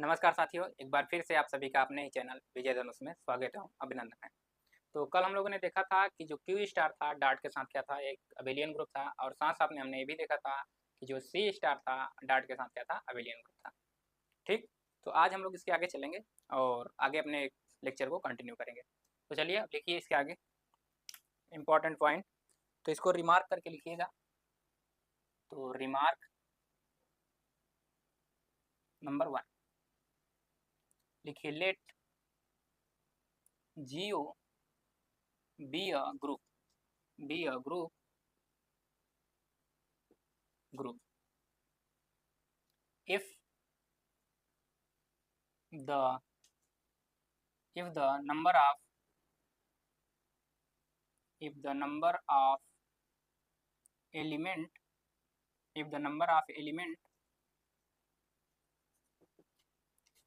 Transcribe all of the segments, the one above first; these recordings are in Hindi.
नमस्कार साथियों, एक बार फिर से आप सभी का अपने ही चैनल विजय धनुष में स्वागत है, अभिनंदन है। तो कल हम लोगों ने देखा था कि जो क्यू स्टार था डार्ट के साथ क्या था, एक अबेलियन ग्रुप था, और साथ साथ में हमने ये भी देखा था कि जो सी स्टार था डार्ट के साथ क्या था, अबेलियन ग्रुप था। ठीक, तो आज हम लोग इसके आगे चलेंगे और आगे अपने लेक्चर को कंटिन्यू करेंगे। तो चलिए अब लिखिए इसके आगे इम्पॉर्टेंट पॉइंट, तो इसको रिमार्क करके लिखिएगा। तो रिमार्क नंबर 1 लिखिए, let G be a group, be a group if the if the number of if the number of element if the number of element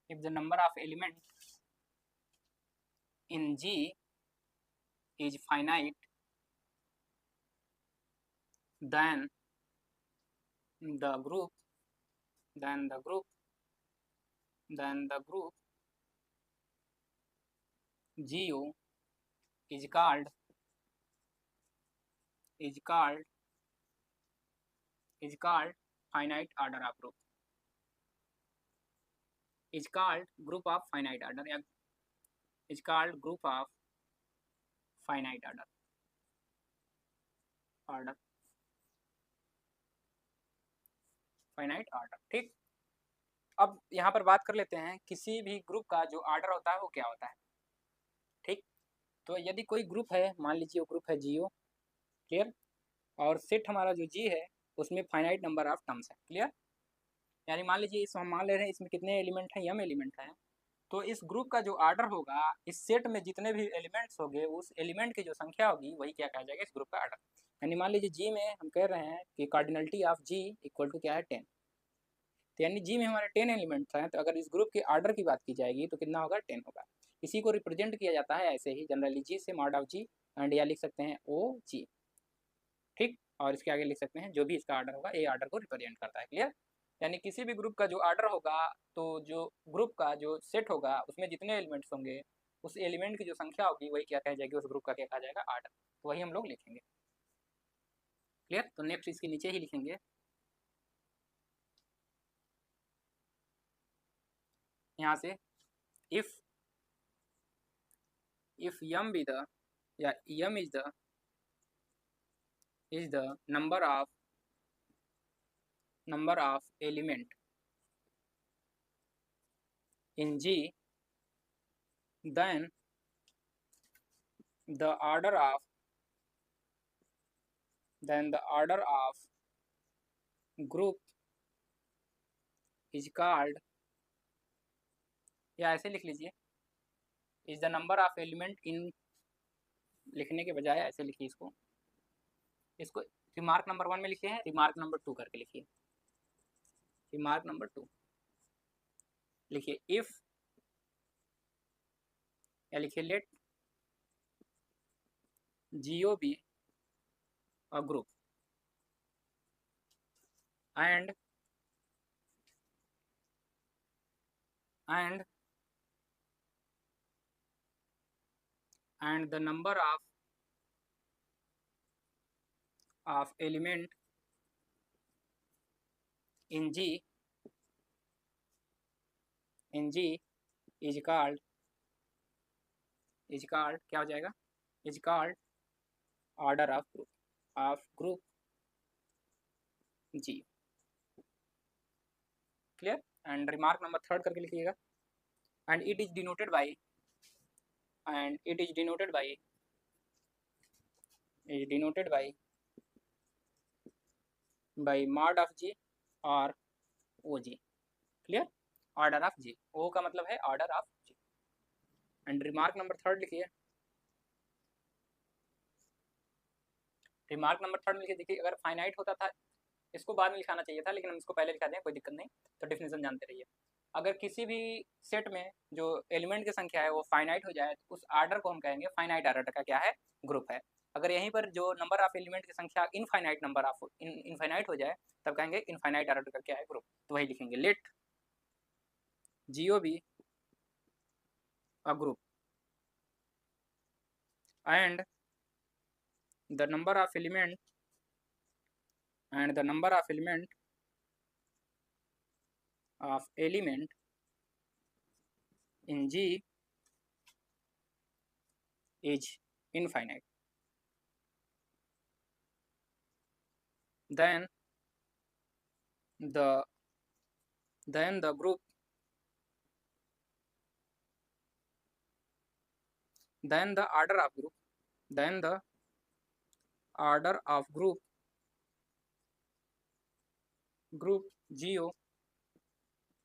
if the number of element in G is finite, then the group then the group then the group GU is called is called is called finite order of group, is called group of finite order, या is called group of finite order finite order। ठीक, अब यहाँ पर बात कर लेते हैं किसी भी ग्रुप का जो ऑर्डर होता है वो क्या होता है। ठीक, तो यदि कोई ग्रुप है, मान लीजिए वो ग्रुप है जियो, क्लियर, और सेट हमारा जो जी है उसमें फाइनाइट नंबर ऑफ टर्म्स है, क्लियर। यानी मान लीजिए इस हम मान ले रहे हैं इसमें कितने एलिमेंट हैं, यम एलिमेंट हैं। तो इस ग्रुप का जो ऑर्डर होगा, इस सेट में जितने भी एलिमेंट्स होंगे उस एलिमेंट की जो संख्या होगी वही क्या कहा जाएगा, इस ग्रुप का ऑर्डर। यानी मान लीजिए जी में हम कह रहे हैं कि cardinality of G equal to क्या है, 10। तो यानी जी में हमारे 10 एलिमेंट्स हैं, तो अगर इस ग्रुप के ऑर्डर की बात की जाएगी तो कितना होगा, 10 होगा। इसी को रिप्रेजेंट किया जाता है ऐसे ही जनरली जी से, मॉड ऑफ जी, एंड या लिख सकते हैं ओ जी। ठीक, और इसके आगे लिख सकते हैं जो भी इसका ऑर्डर होगा ए ऑर्डर को रिप्रेजेंट करता है, क्लियर। यानी किसी भी ग्रुप का जो ऑर्डर होगा, तो जो ग्रुप का जो सेट होगा उसमें जितने एलिमेंट्स होंगे उस एलिमेंट की जो संख्या होगी वही क्या कहा जाएगी, उस ग्रुप का क्या कहा जाएगा, ऑर्डर। तो वही हम लोग लिखेंगे, क्लियर। तो नेक्स्ट इसके नीचे ही लिखेंगे, यहाँ से इफ यम बी द या m is the number of element in G, then the order of group is called, या ऐसे लिख लीजिए, is the number of element in, लिखने के बजाय ऐसे लिखिए इसको रिमार्क नंबर 1 में लिखे हैं, रिमार्क नंबर 2 करके लिखिए। रिमार्क नंबर 2 लिखिए, इफ, या लिखिए let G be a group and the number of element in G is called क्या हो जाएगा, is called order of group G, clear. And remark number 3 करके लिखिएगा, and it is denoted by mod of G और O G, clear. Order of G, O का मतलब है order of G. And remark number 3 लिखिए, रिमार्क नंबर 3 में लिखिए, देखिए अगर फाइनाइट होता था इसको बाद में लिखाना चाहिए था, लेकिन हम इसको पहले लिखा दें, कोई दिक्कत नहीं। तो डेफिनेशन जानते रहिए, अगर किसी भी सेट में जो एलिमेंट की संख्या है वो फाइनाइट हो जाए तो उस ऑर्डर को हम कहेंगे फाइनाइट ऑर्डर का क्या है, ग्रुप है। अगर यहीं पर जो नंबर ऑफ एलिमेंट की संख्या इनफाइनाइट हो जाए तब कहेंगे इनफाइनाइट ऑर्डर का क्या है, ग्रुप। तो वही लिखेंगे, late GOB a group and the number of element in G is infinite, then the group then the order of group group GO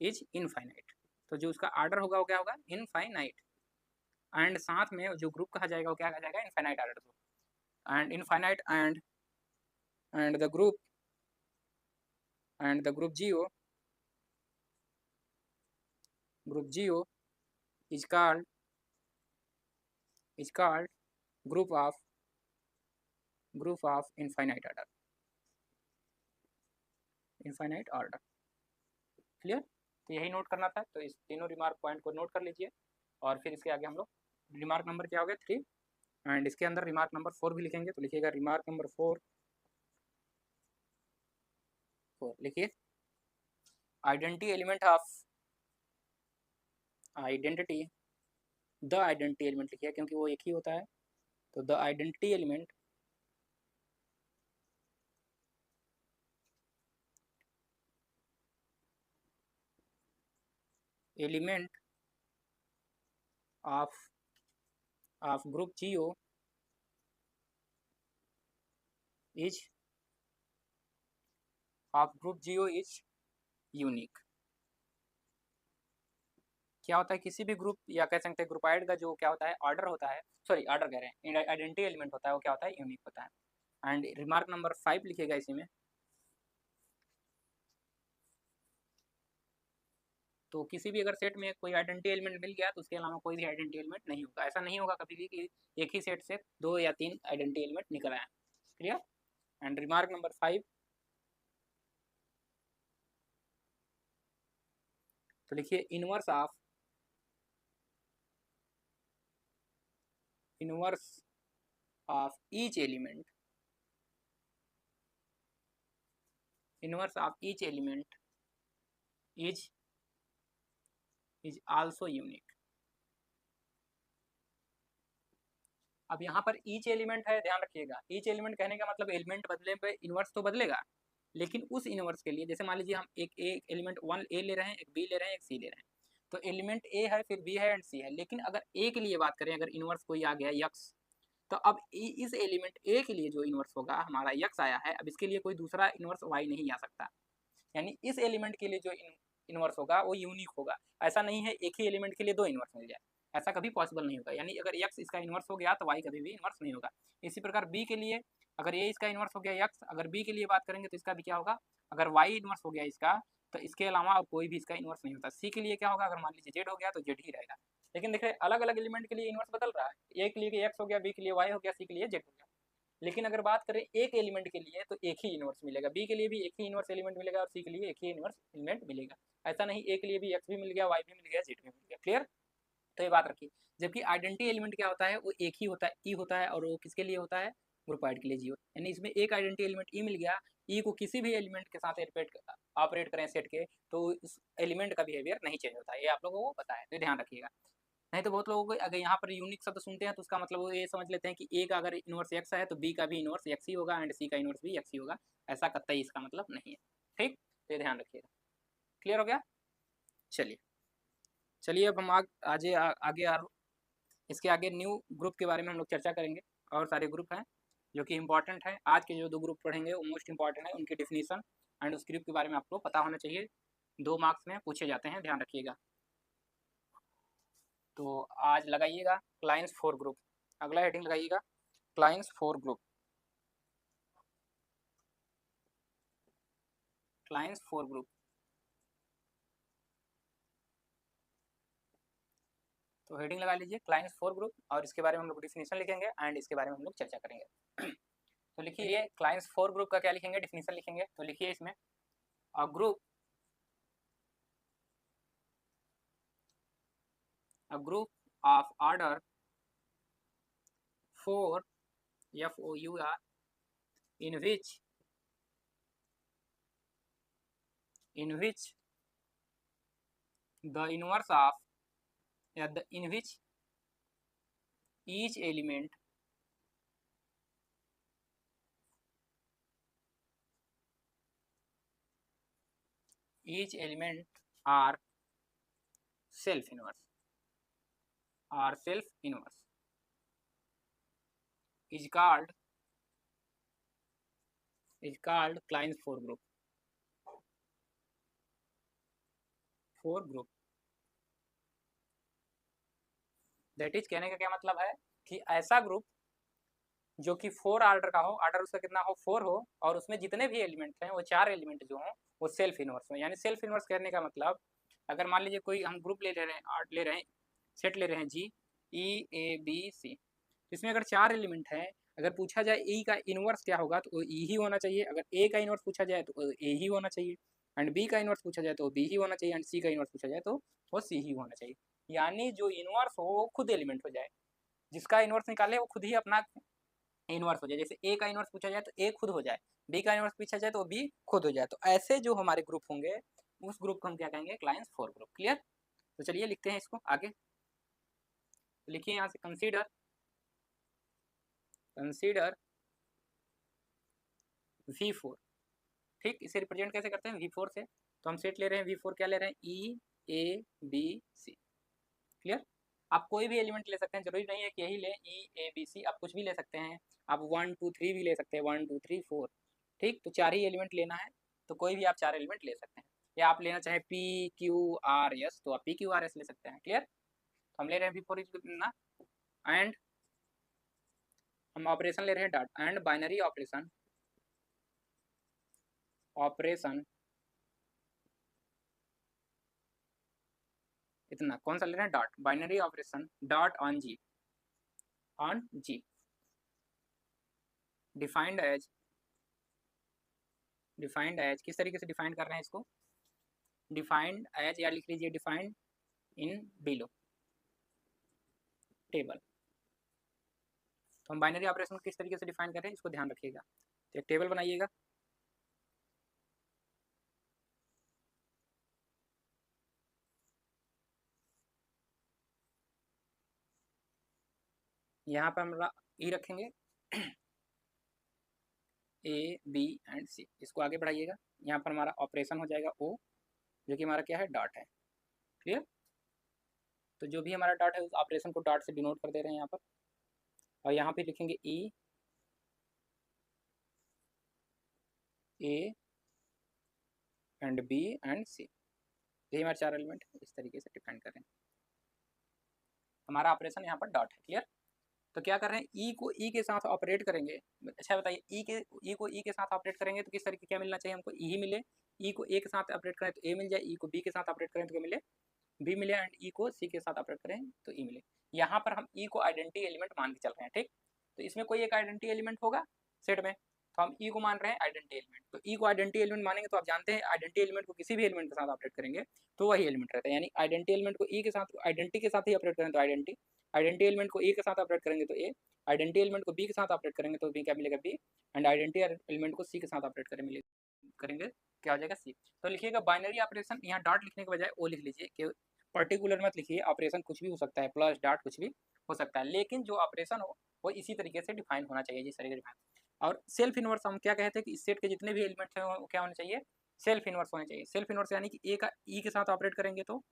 is infinite. तो जो उसका आर्डर होगा वो क्या होगा, इनफाइनाइट। एंड साथ में जो ग्रुप कहा जाएगा वो क्या कहा जाएगा, infinite order group. And infinite and the group GO is called group of infinite order। Clear? तो यही नोट करना था। तो इस तीनों रिमार्क पॉइंट को नोट कर लीजिए और फिर इसके आगे हम लोग रिमार्क नंबर क्या हो गया 3 एंड इसके अंदर रिमार्क नंबर 4 भी लिखेंगे। तो लिखिएगा रिमार्क नंबर 4 लिखिए, identity element the identity element लिखिए क्योंकि वो एक ही होता है। तो the identity element of group GO is unique. क्या होता है, किसी भी ग्रुप या कह सकते हैं ग्रुपाइड का जो क्या होता है ऑर्डर होता है, सॉरी ऑर्डर कह रहे हैं, आइडेंटिटी एलिमेंट होता है वो क्या होता है, यूनिक होता है। एंड रिमार्क नंबर 5 लिखिएगा इसी में। तो किसी भी अगर सेट में कोई आइडेंटिटी एलिमेंट मिल गया तो उसके अलावा कोई भी आइडेंटिटी एलिमेंट नहीं होगा। ऐसा नहीं होगा कभी भी कि एक ही सेट से 2 या 3 आइडेंटिटी एलिमेंट निकल आए। क्लियर? एंड रिमार्क नंबर 5, तो लिखिए inverse of each element is also unique. अब यहाँ पर ईच एलिमेंट है, ध्यान रखिएगा। ईच एलिमेंट कहने का मतलब एलिमेंट बदलने पे इनवर्स तो बदलेगा, लेकिन उस इनवर्स के लिए जैसे मान लीजिए हम एक एलिमेंट 1 ए ले रहे हैं, एक बी ले रहे हैं, एक सी ले रहे हैं। तो एलिमेंट ए है, फिर बी है एंड सी है। लेकिन अगर ए के लिए बात करें, अगर इनवर्स कोई आ गया यक्स, तो अब इस एलिमेंट ए के लिए जो इनवर्स होगा हमारा यक्स आया है, अब इसके लिए कोई दूसरा इनवर्स वाई नहीं आ सकता। यानी इस एलिमेंट के लिए जो इनवर्स होगा वो यूनिक होगा। ऐसा नहीं है एक ही एलिमेंट के लिए 2 इनवर्स मिल जाए, ऐसा कभी पॉसिबल नहीं होगा। यानी अगर यक्स इसका इनवर्स हो गया तो वाई कभी भी इनवर्स नहीं होगा। इसी प्रकार बी के लिए अगर ये इसका इनवर्स हो गया यक्स, अगर बी के लिए बात करेंगे तो इसका भी क्या होगा, अगर वाई इनवर्स हो गया इसका तो इसके अलावा और कोई भी इसका इनवर्स नहीं होता। सी के लिए क्या होगा, अगर मान लीजिए जेड हो गया तो जेड ही रहेगा। लेकिन देखिए अलग अलग एलिमेंट के लिए इनवर्स बदल रहा है, ए के लिए एक्स हो गया, बी के लिए वाई हो गया, सी के लिए जेड हो गया। लेकिन अगर बात करें एक एलिमेंट के लिए तो एक ही इनवर्स मिलेगा, बी के लिए भी एक ही इनवर्स एलिमेंट मिलेगा और सी के लिए एक ही इनवर्स एलिमेंट मिलेगा। ऐसा नहीं ए के लिए भी एक्स भी मिल गया, वाई भी मिल गया, जेड भी मिल गया। क्लियर? तो ये बात रखिए। जबकि आइडेंटिटी एलिमेंट क्या होता है, वो एक ही होता है, ई होता है, और वो किसके लिए होता है, ग्रुपाइड के लिए जी। यानी इसमें एक आइडेंटिटी एलिमेंट ई मिल गया, ई को किसी भी एलिमेंट के साथ ऑपरेट करें सेट के तो उस एलिमेंट का बिहेवियर नहीं चेंज होता है। ये आप लोगों को पता है, तो ध्यान रखिएगा। नहीं तो बहुत लोगों को अगर यहाँ पर यूनिक शब्द सुनते हैं तो उसका मतलब वो ये समझ लेते हैं कि ए का अगर इनवर्स एक्स है तो बी का भी इनवर्स एक्स ही होगा एंड सी का इनवर्स भी एक्स ही होगा। ऐसा कतई इसका मतलब नहीं है। ठीक, तो ये ध्यान रखिएगा। क्लियर हो गया? चलिए अब हम आगे इसके आगे न्यू ग्रुप के बारे में हम लोग चर्चा करेंगे। और सारे ग्रुप हैं जो कि इंपॉर्टेंट है। आज के जो 2 ग्रुप पढ़ेंगे वो मोस्ट इंपॉर्टेंट है, उनकी डिफिनीशन एंड उस ग्रुप के बारे में आपको पता होना चाहिए, 2 मार्क्स में पूछे जाते हैं, ध्यान रखिएगा। तो आज लगाइएगा क्लाइंस 4 ग्रुप। अगला हेडिंग लगाइएगा क्लाइंस 4 ग्रुप। क्लाइंस 4 ग्रुप, तो हेडिंग लगा लीजिए क्लाइंस 4 ग्रुप और इसके बारे में हम लोग डिफिनीशन लिखेंगे एंड इसके बारे में हम लोग चर्चा करेंगे। तो लिखिए क्लाइंस 4 ग्रुप का क्या लिखेंगे, डिफिनीशन लिखेंगे। तो लिखिए इसमें a group a group of order 4 FOUR in which the inverse of in which each element are self inverse is called Klein's four group that is कहने का क्या मतलब है कि ऐसा ग्रुप जो कि 4 ऑर्डर का हो, ऑर्डर उसका कितना हो 4 हो, और उसमें जितने भी एलिमेंट हैं वो 4 एलिमेंट जो हों वो सेल्फ इनवर्स हो। यानी सेल्फ इनवर्स कहने का मतलब अगर मान लीजिए कोई हम ग्रुप ले रहे हैं सेट ले रहे हैं जी EABC, इसमें अगर 4 एलिमेंट हैं, अगर पूछा जाए E का इनवर्स क्या होगा तो E ही होना चाहिए। अगर A का इनवर्स पूछा जाए तो A ही होना चाहिए, एंड B का इनवर्स पूछा जाए तो B ही होना चाहिए, एंड C का इनवर्स पूछा जाए तो वो C ही होना चाहिए। यानी जो इनवर्स हो वो खुद एलिमेंट हो जाए, जिसका इनवर्स निकाले वो खुद ही अपना इनवर्स हो जाए। जैसे A का इनवर्स पूछा जाए तो A खुद हो जाए, B का इनवर्स पूछा जाए तो B खुद हो जाए। तो ऐसे जो हमारे ग्रुप होंगे उस ग्रुप को हम क्या कहेंगे, क्लाइंस फोर ग्रुप। क्लियर? तो चलिए लिखते हैं इसको आगे। लिखिए यहाँ से कंसीडर V4। ठीक, इसे रिप्रेजेंट कैसे करते हैं V4 से, तो हम सेट ले रहे हैं V4 क्या ले रहे हैं EABC। क्लियर? आप कोई भी एलिमेंट ले सकते हैं, जरूरी नहीं है कि यही ले EABC, आप कुछ भी ले सकते हैं, आप 1 2 3 भी ले सकते हैं, 1 2 3 4। ठीक, तो 4 ही एलिमेंट लेना है, तो कोई भी आप 4 एलिमेंट ले सकते हैं, या आप लेना चाहे PQRS तो आप PQRS ले सकते हैं। क्लियर? तो हम ले रहे हैं V4 ना, एंड हम ऑपरेशन ले रहे हैं डॉट, एंड बाइनरी ऑपरेशन इतना कौन सा ले रहे हैं, dot, binary operation dot on G defined as किस तरीके से डिफाइन कर रहे हैं इसको, डिफाइंड एज, या लिख लीजिए डिफाइंड इन बिलो टेबल। तो हम बाइनरी ऑपरेशन को किस तरीके से डिफाइन कर रहे हैं इसको ध्यान रखिएगा। तो एक टेबल बनाइएगा, यहाँ पर हम ई रखेंगे A B एंड C, इसको आगे बढ़ाइएगा। यहाँ पर हमारा ऑपरेशन हो जाएगा O, जो कि हमारा क्या है, डॉट है। क्लियर? तो जो भी हमारा डॉट है उस ऑपरेशन को डॉट से डिनोट कर दे रहे हैं यहाँ पर, और यहाँ पे लिखेंगे A and B and C, यही हमारे 4 एलिमेंट इस तरीके से डिफाइन कर रहे हैं। हमारा ऑपरेशन यहाँ पर डॉट है। क्लियर? तो क्या कर रहे हैं, ई को ई के साथ ऑपरेट करेंगे। अच्छा बताइए, ई को ई के साथ ऑपरेट करेंगे तो किस तरीके क्या मिलना चाहिए हमको, ई ही मिले। ई को ए के साथ ऑपरेट करें तो ए मिल जाए, ई को बी के साथ ऑपरेट करें तो क्या मिले, बी मिले, एंड ई को सी के साथ ऑपरेट करें तो ई मिले। यहाँ पर हम ई को आइडेंटिटी एलिमेंट मान के चल रहे हैं। ठीक, तो इसमें कोई एक आइडेंटिटी एलिमेंट होगा सेट में, तो हम ई को मान रहे हैं आइडेंटिटी एलिमेंट। तो ई को आइडेंटिटी एलिमेंट मानेंगे तो आप जानते हैं आइडेंटिटी एलिमेंट को किसी भी एलिमेंट के साथ ऑपरेट करेंगे तो वही एलिमेंट रहता है। यानी आइडेंटिटी एलिमेंट को ई के साथ, आइडेंटिटी के साथ ही ऑपरेट करें तो आइडेंटिटी एलिमेंट को ए के साथ ऑपरेट करेंगे तो ए, आइडेंटिटी एलिमेंट को बी के साथ ऑपरेट करेंगे तो बी क्या मिलेगा, बी, एंड आइडेंटिटी एलिमेंट को सी के साथ ऑपरेट करेंगे क्या हो जाएगा, सी। तो लिखिएगा बाइनरी ऑपरेशन, यहाँ डॉट लिखने के बजाय ओ लिख लीजिए, कि पर्टिकुलर मत लिखिए, ऑपरेशन कुछ भी हो सकता है, प्लस डॉट कुछ भी हो सकता है, लेकिन जो ऑपरेशन हो वो इसी तरीके से डिफाइन होना चाहिए जिस तरीके से। और सेल्फ इनवर्स हम क्या कहते हैं कि इस सेट के जितने भी एलिमेंट्स हैं वो क्या होने चाहिए, सेल्फ इनवर्स होने चाहिए। सेल्फ इनवर्स यानी कि ए का ई के साथ ऑपरेट करेंगे तो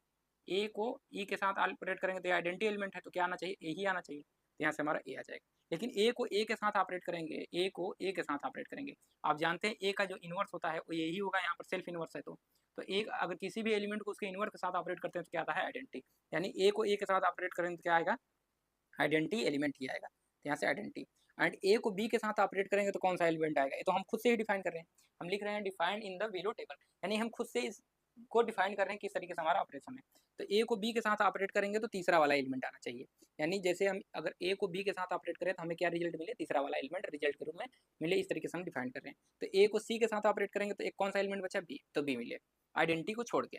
ए को ई के साथ ऑपरेट करेंगे तो आइडेंटिटी एलिमेंट है तो क्या आना चाहिए, ए ही आना चाहिए, तो यहाँ से हमारा ए आ जाएगा। लेकिन ए को ए के साथ ऑपरेट करेंगे, ए को ए के साथ ऑपरेट करेंगे, आप जानते हैं ए का जो इनवर्स होता है वो यही होगा, यहाँ पर सेल्फ इनवर्स है तो एक अगर किसी भी एलिमेंट को उसके इनवर्स के साथ ऑपरेट करते हैं तो क्या आता है, आइडेंटिटी। यानी ए को ए के साथ ऑपरेट करेंगे तो क्या आएगा, आइडेंटिटी एलिमेंट ही आएगा, तो यहाँ से आइडेंटिटी। एंड ए को बी के साथ ऑपरेट करेंगे तो कौन सा एलिमेंट आएगा, ये तो हम खुद से ही डिफाइन कर रहे हैं, हम लिख रहे हैं defined in the below table, यानी हम खुद से इसको डिफाइन कर रहे हैं किस तरीके से हमारा ऑपरेशन है। तो ए को बी के साथ ऑपरेट करेंगे तो तीसरा वाला एलिमेंट आना चाहिए, यानी जैसे हम अगर ए को बी के साथ ऑपरेट करें तो हमें क्या रिजल्ट मिले, तीसरा वाला एलिमेंट रिजल्ट के रूप में मिले, इस तरीके से हम डिफाइन कर रहे हैं। तो ए को सी के साथ ऑपरेट करेंगे तो एक कौन सा एलिमेंट बचा, बी, तो बी मिले आइडेंटिटी को छोड़ के।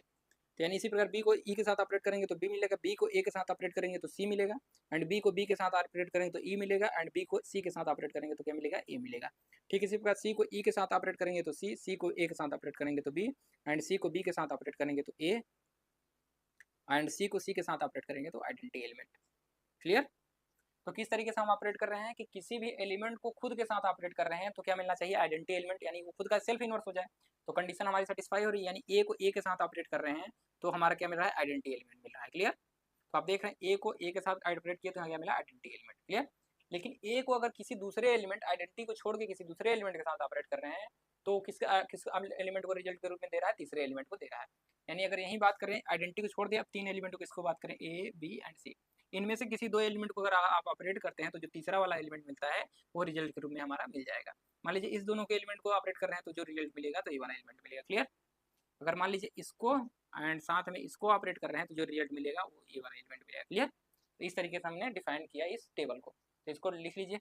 तो यानी इसी प्रकार बी को ई के साथ ऑपरेट करेंगे तो बी मिलेगा, बी को ए के साथ ऑपरेट करेंगे तो सी मिलेगा, एंड बी को बी के साथ ऑपरेट करेंगे तो ई मिलेगा, एंड बी को सी के साथ ऑपरेट करेंगे तो क्या मिलेगा, ए मिलेगा। ठीक इसी प्रकार सी को ई के साथ ऑपरेट करेंगे तो सी, सी को ए के साथ ऑपरेट करेंगे तो बी, एंड सी को बी के साथ ऑपरेट करेंगे तो ए, एंड सी को सी के साथ ऑपरेट करेंगे तो आइडेंटिटी एलिमेंट। क्लियर। तो किस तरीके से हम ऑपरेट कर रहे हैं कि किसी भी एलिमेंट को खुद के साथ ऑपरेट कर रहे हैं तो क्या मिलना चाहिए, आइडेंटिटी एलिमेंट, यानी वो खुद का सेल्फ इनवर्स हो जाए। तो कंडीशन हमारी सेटिस्फाई हो रही है, यानी ए को ए के साथ ऑपरेट कर रहे हैं तो हमारा क्या मिल रहा है, आइडेंटिटी एलिमेंट मिल रहा है। क्लियर। तो आप देख रहे हैं ए को ए के साथ ऑपरेट किया तो यहाँ क्या मिला, आइडेंटिटी एलिमेंट। क्लियर। लेकिन ए को अगर किसी दूसरे एलिमेंट, आइडेंटिटी को छोड़ के किसी दूसरे एलिमेंट के साथ ऑपरेट कर रहे हैं तो किस एलिमेंट को रिजल्ट के रूप में दे रहा है, तीसरे एलिमेंट को दे रहा है। यानी अगर यही बात करें, आइडेंटिटी को छोड़ दिया, अब तीन एलिमेंट को किसको बात करें, ए बी एंड सी, इनमें से किसी दो एलिमेंट को अगर आप ऑपरेट करते हैं तो जो तीसरा वाला एलिमेंट मिलता है वो रिजल्ट के रूप में हमारा मिल जाएगा। मान लीजिए इस दोनों के एलिमेंट को ऑपरेट कर रहे हैं तो जो रिजल्ट मिलेगा तो ये वाला एलिमेंट मिलेगा। क्लियर। अगर मान लीजिए इसको एंड साथ में इसको ऑपरेट कर रहे हैं तो जो रिजल्ट मिलेगा वो ये वाला एलिमेंट मिलेगा। क्लियर। तो इस तरीके से हमने डिफाइन किया इस टेबल को, तो इसको लिख लीजिए।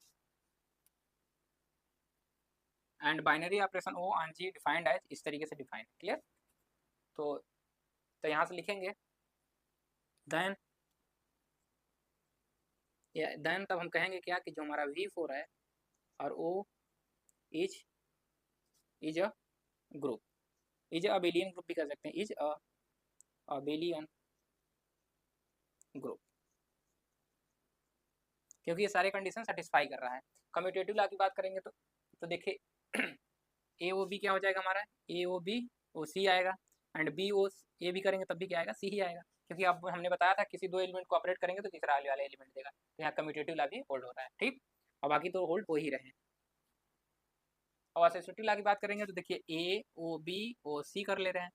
And binary operation o on G defined as, इस तरीके से डिफाइन। क्लियर। तो यहाँ से लिखेंगे देन तब हम कहेंगे क्या कि जो हमारा V4 है और O is a group, is abelian group भी कह सकते हैं, इज अबेलियन ग्रुप, क्योंकि ये सारे कंडीशन सेटिस्फाई कर रहा है। कम्यूटेटिव लॉ की बात करेंगे तो देखिए ए ओ बी क्या हो जाएगा हमारा, ए ओ बी ओ सी आएगा, and b o a b करेंगे तब भी क्या आएगा, सी ही आएगा, क्योंकि अब हमने बताया था किसी दो एलिमेंट को ऑपरेट करेंगे तो तीसरा वाले एलिमेंट देगा। तो यहाँ कम्यूटेटिव लॉ भी होल्ड हो रहा है। ठीक। और बाकी तो होल्ड हो ही रहे हैं। और एसोसिएटिव लॉ की बात करेंगे तो देखिए ए ओ बी ओ सी कर ले रहे हैं,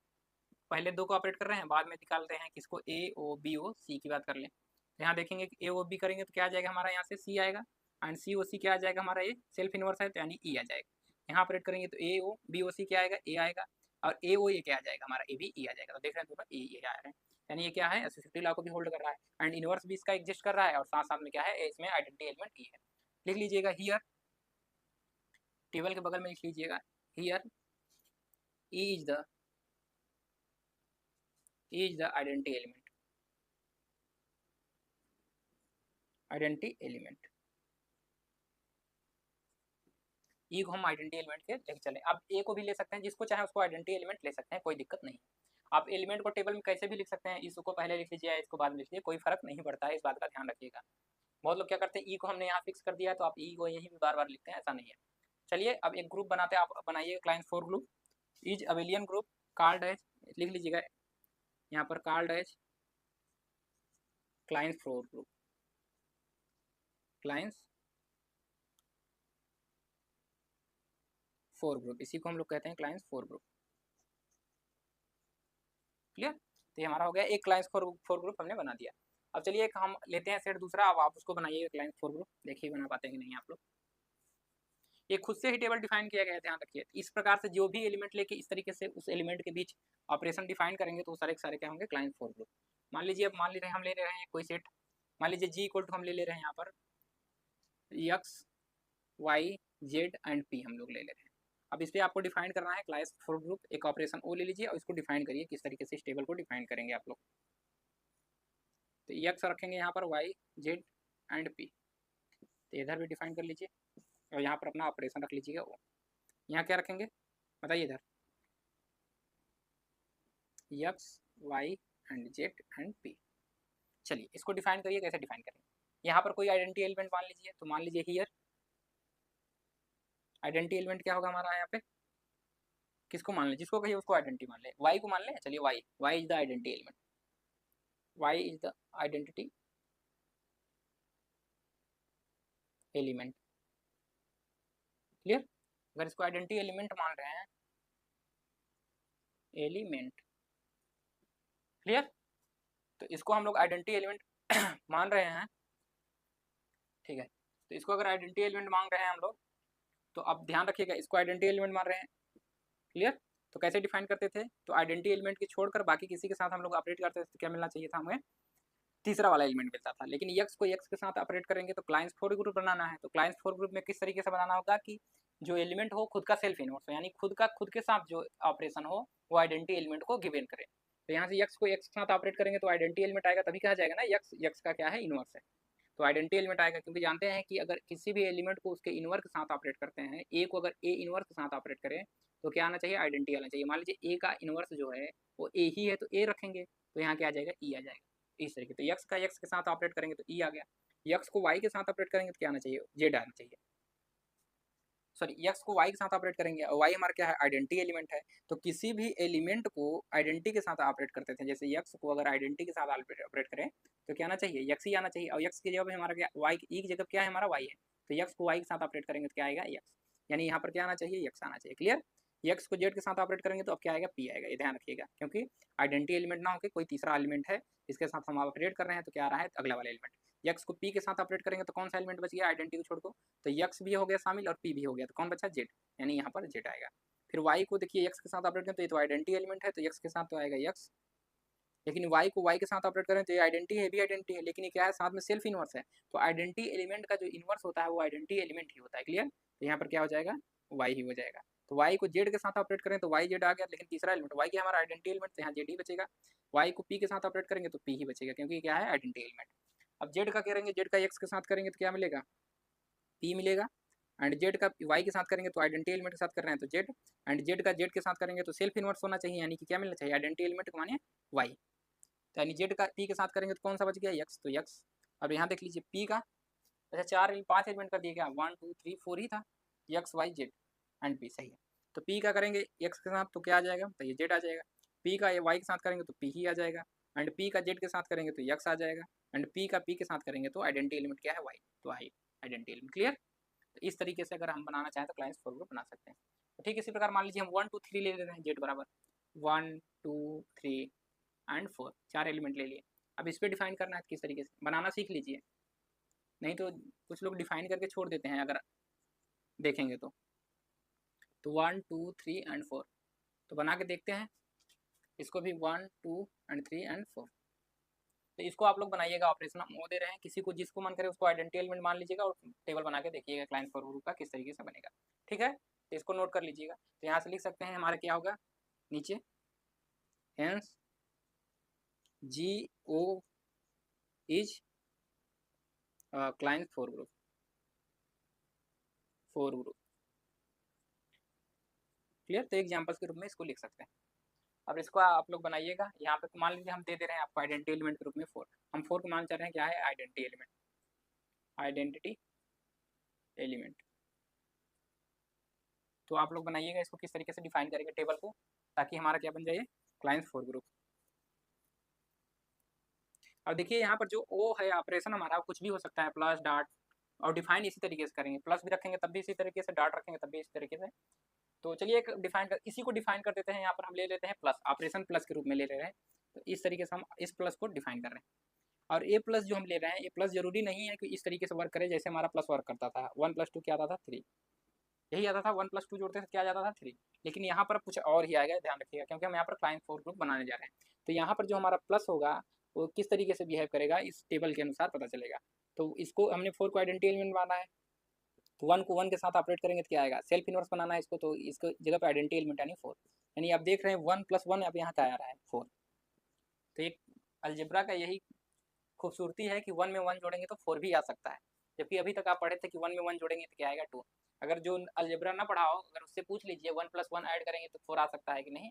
पहले दो को ऑपरेट कर रहे हैं, बाद में निकाल रहे हैं किसको, ए ओ बी ओ सी की बात कर लें। तो यहाँ देखेंगे कि ए ओ बी करेंगे तो क्या आ जाएगा हमारा, यहाँ से सी आएगा, एंड सी ओ सी क्या आ जाएगा हमारा, ए सेल्फ इनवर्स है तो यानी ई आ जाएगा। यहाँ ऑपरेट करेंगे तो ए ओ बी ओ सी क्या आएगा, ए आएगा, और ए ओ ए क्या आ जाएगा हमारा, ए बी ई आ जाएगा। तो देख रहे हैं दोनों ए आ रहे हैं, यानी ये क्या है, एसोसिएटिव लॉ को भी होल्ड कर रहा है एंड इनवर्स भी इसका एग्जिस्ट कर रहा है, और साथ साथ में क्या है, इसमें आइडेंटिटी एलिमेंट ई है। लिख लीजिएगा हियर, टेबल के बगल में लिख लीजिएगा here e is the identity element, identity element e को हम आइडेंटिटी एलिमेंट के लेके चले। अब ए को भी ले सकते हैं, जिसको चाहे उसको आइडेंटिटी एलिमेंट ले सकते हैं, कोई दिक्कत नहीं। आप एलिमेंट को टेबल में कैसे भी लिख सकते हैं, इसको पहले लिख लीजिए, इसको बाद में लिख लीजिए, कोई फर्क नहीं पड़ता है, इस बात का ध्यान रखिएगा। बहुत लोग क्या करते हैं, ई को हमने यहाँ फिक्स कर दिया तो आप ई को यहीं भी बार बार लिखते हैं, ऐसा नहीं है। चलिए अब एक ग्रुप बनाते हैं, आप बनाइए Klein's 4 group, is abelian group called as, लिख लीजिएगा यहाँ पर, called as Klein's 4 group, Klein's 4 group, इसी को हम लोग कहते हैं क्लाइंस 4 ग्रुप। क्लियर। तो ये हमारा हो गया एक क्लाइंस 4 ग्रुप हमने बना दिया। अब चलिए एक हम लेते हैं सेट दूसरा, अब आप उसको बनाइए क्लाइंस 4 ग्रुप, देखिए बना पाते हैं कि नहीं आप लोग। ये खुद से ही टेबल डिफाइन किया गया है, ध्यान रखिए। इस प्रकार से जो भी एलिमेंट लेके इस तरीके से उस एलिमेंट के बीच ऑपरेशन डिफाइन करेंगे तो सारे सारे क्या होंगे, क्लाइंस 4 ग्रुप। मान लीजिए, अब मान लीजिए हम ले रहे हैं कोई सेट, मान लीजिए जी इक्वल टू हम ले रहे हैं यहाँ पर x y z and p हम लोग ले रहे हैं। अब इस पर आपको डिफाइन करना है क्लास 4 ग्रुप, एक ऑपरेशन ओ ले लीजिए और इसको डिफाइन करिए, किस तरीके से इस टेबल को डिफाइन करेंगे आप लोग। तो एक्स रखेंगे यहाँ पर, वाई जेड एंड पी, तो इधर भी डिफाइन कर लीजिए और यहाँ पर अपना ऑपरेशन रख लीजिएगा ओ। यहाँ क्या रखेंगे बताइए, इधर x y and z and p. चलिए इसको डिफाइन करिए, कैसे डिफाइन करेंगे। यहाँ पर कोई आइडेंटिटी एलिमेंट मान लीजिए, तो मान लीजिए हियर आइडेंटिटी एलिमेंट क्या होगा हमारा, यहाँ पे किसको मान ले, जिसको कहिए उसको आइडेंटिटी मान ले, वाई को मान ले। चलिए y is the identity element, y is the identity element. Clear. अगर इसको आइडेंटिटी एलिमेंट मान रहे हैं, एलिमेंट, क्लियर, तो इसको हम लोग आइडेंटिटी एलिमेंट मान रहे हैं, ठीक है। तो इसको अगर आइडेंटिटी एलिमेंट मान रहे हैं हम लोग, तो अब ध्यान रखिएगा, इसको आइडेंटिटी एलिमेंट मान रहे हैं। क्लियर। तो कैसे डिफाइन करते थे, तो आइडेंटिटी एलिमेंट की छोड़कर बाकी किसी के साथ हम लोग ऑपरेट करते थे तो क्या मिलना चाहिए था हमें, तीसरा वाला एलिमेंट मिलता था। लेकिन एक्स को एक्स के साथ ऑपरेट करेंगे तो क्लाइंस 4 ग्रुप बनाना है, तो क्लाइंस 4 ग्रुप में किस तरीके से बनाना होगा कि जो एलिमेंट हो खुद का सेल्फ इनवर्स हो, यानी खुद के साथ जो ऑपरेशन हो वो आइडेंटिटी एलिमेंट को गिवन करे। तो यहाँ से यक्स को एक्स के साथ ऑपरेट करेंगे तो आइडेंटिटी एलिमेंट आएगा, तभी कहा जाएगा ना यक्स यक्स का क्या है, इनवर्स है। तो आइडेंटिटी एलिमेंट आएगा, क्योंकि जानते हैं कि अगर किसी भी एलिमेंट को उसके इनवर्स के साथ ऑपरेट करते हैं, ए को अगर ए इनवर्स के साथ ऑपरेट करें तो क्या आना चाहिए, आइडेंटिटी आना चाहिए। मान लीजिए ए का इनवर्स जो है वो ए ही है तो ए रखेंगे, तो यहाँ क्या आ जाएगा, ई आ जाएगा इस तरीके। तो यक्स का यक्स के साथ ऑपरेट करेंगे तो ई आ गया, यक्स को वाई के साथ ऑपरेट करेंगे तो क्या आना चाहिए, जेड आना चाहिए। सॉरी, यक्स को वाई के साथ ऑपरेट करेंगे और वाई हमारा क्या है, आइडेंटिटी एलिमेंट है। तो किसी भी एलिमेंट को आइडेंटिटी के साथ ऑपरेट करते थे, जैसे यक्स को अगर आइडेंटिटी के साथ ऑपरेट करें तो क्या आना चाहिए, यक्स ही आना चाहिए। और यक्स की जगह हमारा क्या, वाई ई की जगह क्या है, हमारा वाई है। तो यक्स को वाई के साथ ऑपरेट करेंगे तो क्या आएगा, यक्स। यानी यहाँ पर क्या आना चाहिए, यक्स आना चाहिए। क्लियर। यक्स को जेड के साथ ऑपरेट करेंगे तो अब क्या आएगा, पी आएगा। ये ध्यान रखिएगा, क्योंकि आइडेंटिटी एलिमेंट ना होकर कोई तीसरा एलिमेंट है इसके साथ हम ऑपरेट कर रहे हैं, तो क्या आ रहा है, अगला वाला एलिमेंट। यक्स को पी के साथ ऑपरेट करेंगे तो कौन सा एलिमेंट बच गया, आइडेंटिटी को छोड़ को, तो यक्स भी हो गया शामिल और पी भी हो गया, तो कौन बचा, जेड। यानी यहाँ पर जेड आएगा। फिर वाई को देखिए एक्स के साथ ऑपरेट करें तो ये तो आइडेंटिटी एलिमेंट है, तो एक्स के साथ तो आएगा यक्स। लेकिन वाई को वाई के साथ ऑपरेट करें तो ये आइडेंटिटी है, भी आइडेंटिटी है, लेकिन ये क्या है, साथ में सेल्फ इनवर्स है। तो आइडेंटिटी एलिमेंट का जो इनवर्स होता है वो आइडेंटिटी एलिमेंट ही होता है। क्लियर। तो यहाँ पर क्या हो जाएगा, वाई ही हो जाएगा। तो वाई को जेड के साथ ऑपरेट करें तो वाई जेड आ गया, लेकिन तीसरा एलिमेंट वाई क्या हमारा आइडेंटिटी एलिमेंट, तो यहाँ जेड ही बचेगा। वाई को पी के साथ ऑपरेट करेंगे तो पी ही बचेगा, क्योंकि क्या है, आइडेंटिटी एलिमेंट। अब जेड का करेंगे, जेड का एक्स के साथ करेंगे तो क्या मिलेगा, पी मिलेगा। एंड जेड का वाई के साथ करेंगे तो आइडेंटिटी एलिमेंट के साथ कर रहे हैं तो जेड। एंड जेड का जेड के साथ करेंगे तो सेल्फ इनवर्स होना चाहिए, यानी कि क्या मिलना चाहिए, आइडेंटिटी एलिमेंट माने वाई। तो यानी जेड का पी के साथ करेंगे तो कौन सा बच गया, यक्स, तो यक्स। अब यहाँ देख लीजिए पी का, अच्छा चार पांच एलिमेंट कर दिया, क्या 1 2 3 4 ही था, x y z and p, सही है। तो पी का करेंगे एक्स के साथ तो क्या आ जाएगा, तो ये जेड आ जाएगा। पी का वाई के साथ करेंगे तो पी ही आ जाएगा। एंड पी का जेड के साथ करेंगे तो यक्स आ जाएगा। एंड पी का पी के साथ करेंगे तो आइडेंटिटी एलिमेंट क्या है, वाई, तो आई आइडेंटिटी एलिमेंट। क्लियर। तो इस तरीके से अगर हम बनाना चाहें तो क्लाइंस फॉर ग्रुप बना सकते हैं। तो ठीक इसी प्रकार मान लीजिए हम 1 2 3 ले लेते हैं, जेड बराबर 1 2 3 एंड 4, चार एलिमेंट ले लिए। अब इस पर डिफाइन करना है किस तरीके से, बनाना सीख लीजिए, नहीं तो कुछ लोग डिफाइन करके छोड़ देते हैं अगर देखेंगे तो 1 2 3 एंड 4, तो बना के देखते हैं इसको भी 1 2 एंड 3 एंड 4। तो इसको आप लोग बनाइएगा, ऑपरेशन हम वो दे रहे हैं, किसी को जिसको मन करे उसको आइडेंटिटी एलिमेंट मान लीजिएगा और टेबल बना के देखिएगा क्लाइंट फॉर ग्रुप का किस तरीके से बनेगा। ठीक है, तो इसको नोट कर लीजिएगा। तो यहाँ से लिख सकते हैं हमारा क्या होगा, नीचे hence G o is Klein four group, four group. Clear. तो एग्जाम्पल्स के रूप में इसको लिख सकते हैं। अब इसको आप लोग बनाइएगा। यहाँ पे मान लीजिए हम दे रहे हैं आपको आइडेंटिटी एलिमेंट के रूप में 4, हम 4 को मान चाह रहे हैं क्या है, आइडेंटिटी एलिमेंट, आइडेंटिटी एलिमेंट। तो आप लोग बनाइएगा इसको किस तरीके से डिफाइन करेंगे टेबल को, ताकि हमारा क्या बन जाए, क्लाइंट फॉर ग्रुप। अब देखिए यहाँ पर जो ओ है ऑपरेशन हमारा कुछ भी हो सकता है, प्लस डॉट, और डिफाइन इसी तरीके से करेंगे, प्लस भी रखेंगे तब भी इसी तरीके से, डॉट रखेंगे तब भी इसी तरीके से। तो चलिए एक डिफाइन कर, इसी को डिफाइन कर देते हैं। यहाँ पर हम ले लेते हैं प्लस, ऑपरेशन प्लस के रूप में ले रहे हैं। तो इस तरीके से हम इस प्लस को डिफाइन कर रहे हैं। और ए प्लस जो हम ले रहे हैं, ए प्लस जरूरी नहीं है कि इस तरीके से वर्क करे जैसे हमारा प्लस वर्क करता था, 1 + 2 क्या आता था, 3, यही आता था, 1 + 2 जोड़ते थे क्या जाता था, 3। लेकिन यहाँ पर कुछ और ही आएगा, ध्यान रखिएगा, क्योंकि हम यहाँ पर क्लाइंट फॉर ग्रुप बनाने जा रहे हैं। तो यहाँ पर जो हमारा प्लस होगा वो किस तरीके से बिहेव करेगा इस टेबल के अनुसार पता चलेगा। तो इसको हमने 4 को आइडेंटिटी एलिमेंट माना है, तो 1 को 1 के साथ ऑपरेट करेंगे तो क्या आएगा, सेल्फ इनवर्स बनाना है इसको, तो इसको जगह पे आइडेंटिटी एलिमेंट यानी 4। यानी आप देख रहे हैं 1 + 1 अब यहाँ क्या आ रहा है, 4। तो एक अलजेब्रा का यही खूबसूरती है कि 1 में 1 जोड़ेंगे तो 4 भी आ सकता है, जबकि अभी तक आप पढ़े थे कि 1 में 1 जोड़ेंगे तो क्या आएगा, 2। अगर जो अलजेब्रा ना पढ़ा हो, अगर उससे पूछ लीजिए 1 + 1 ऐड करेंगे तो 4 आ सकता है कि नहीं,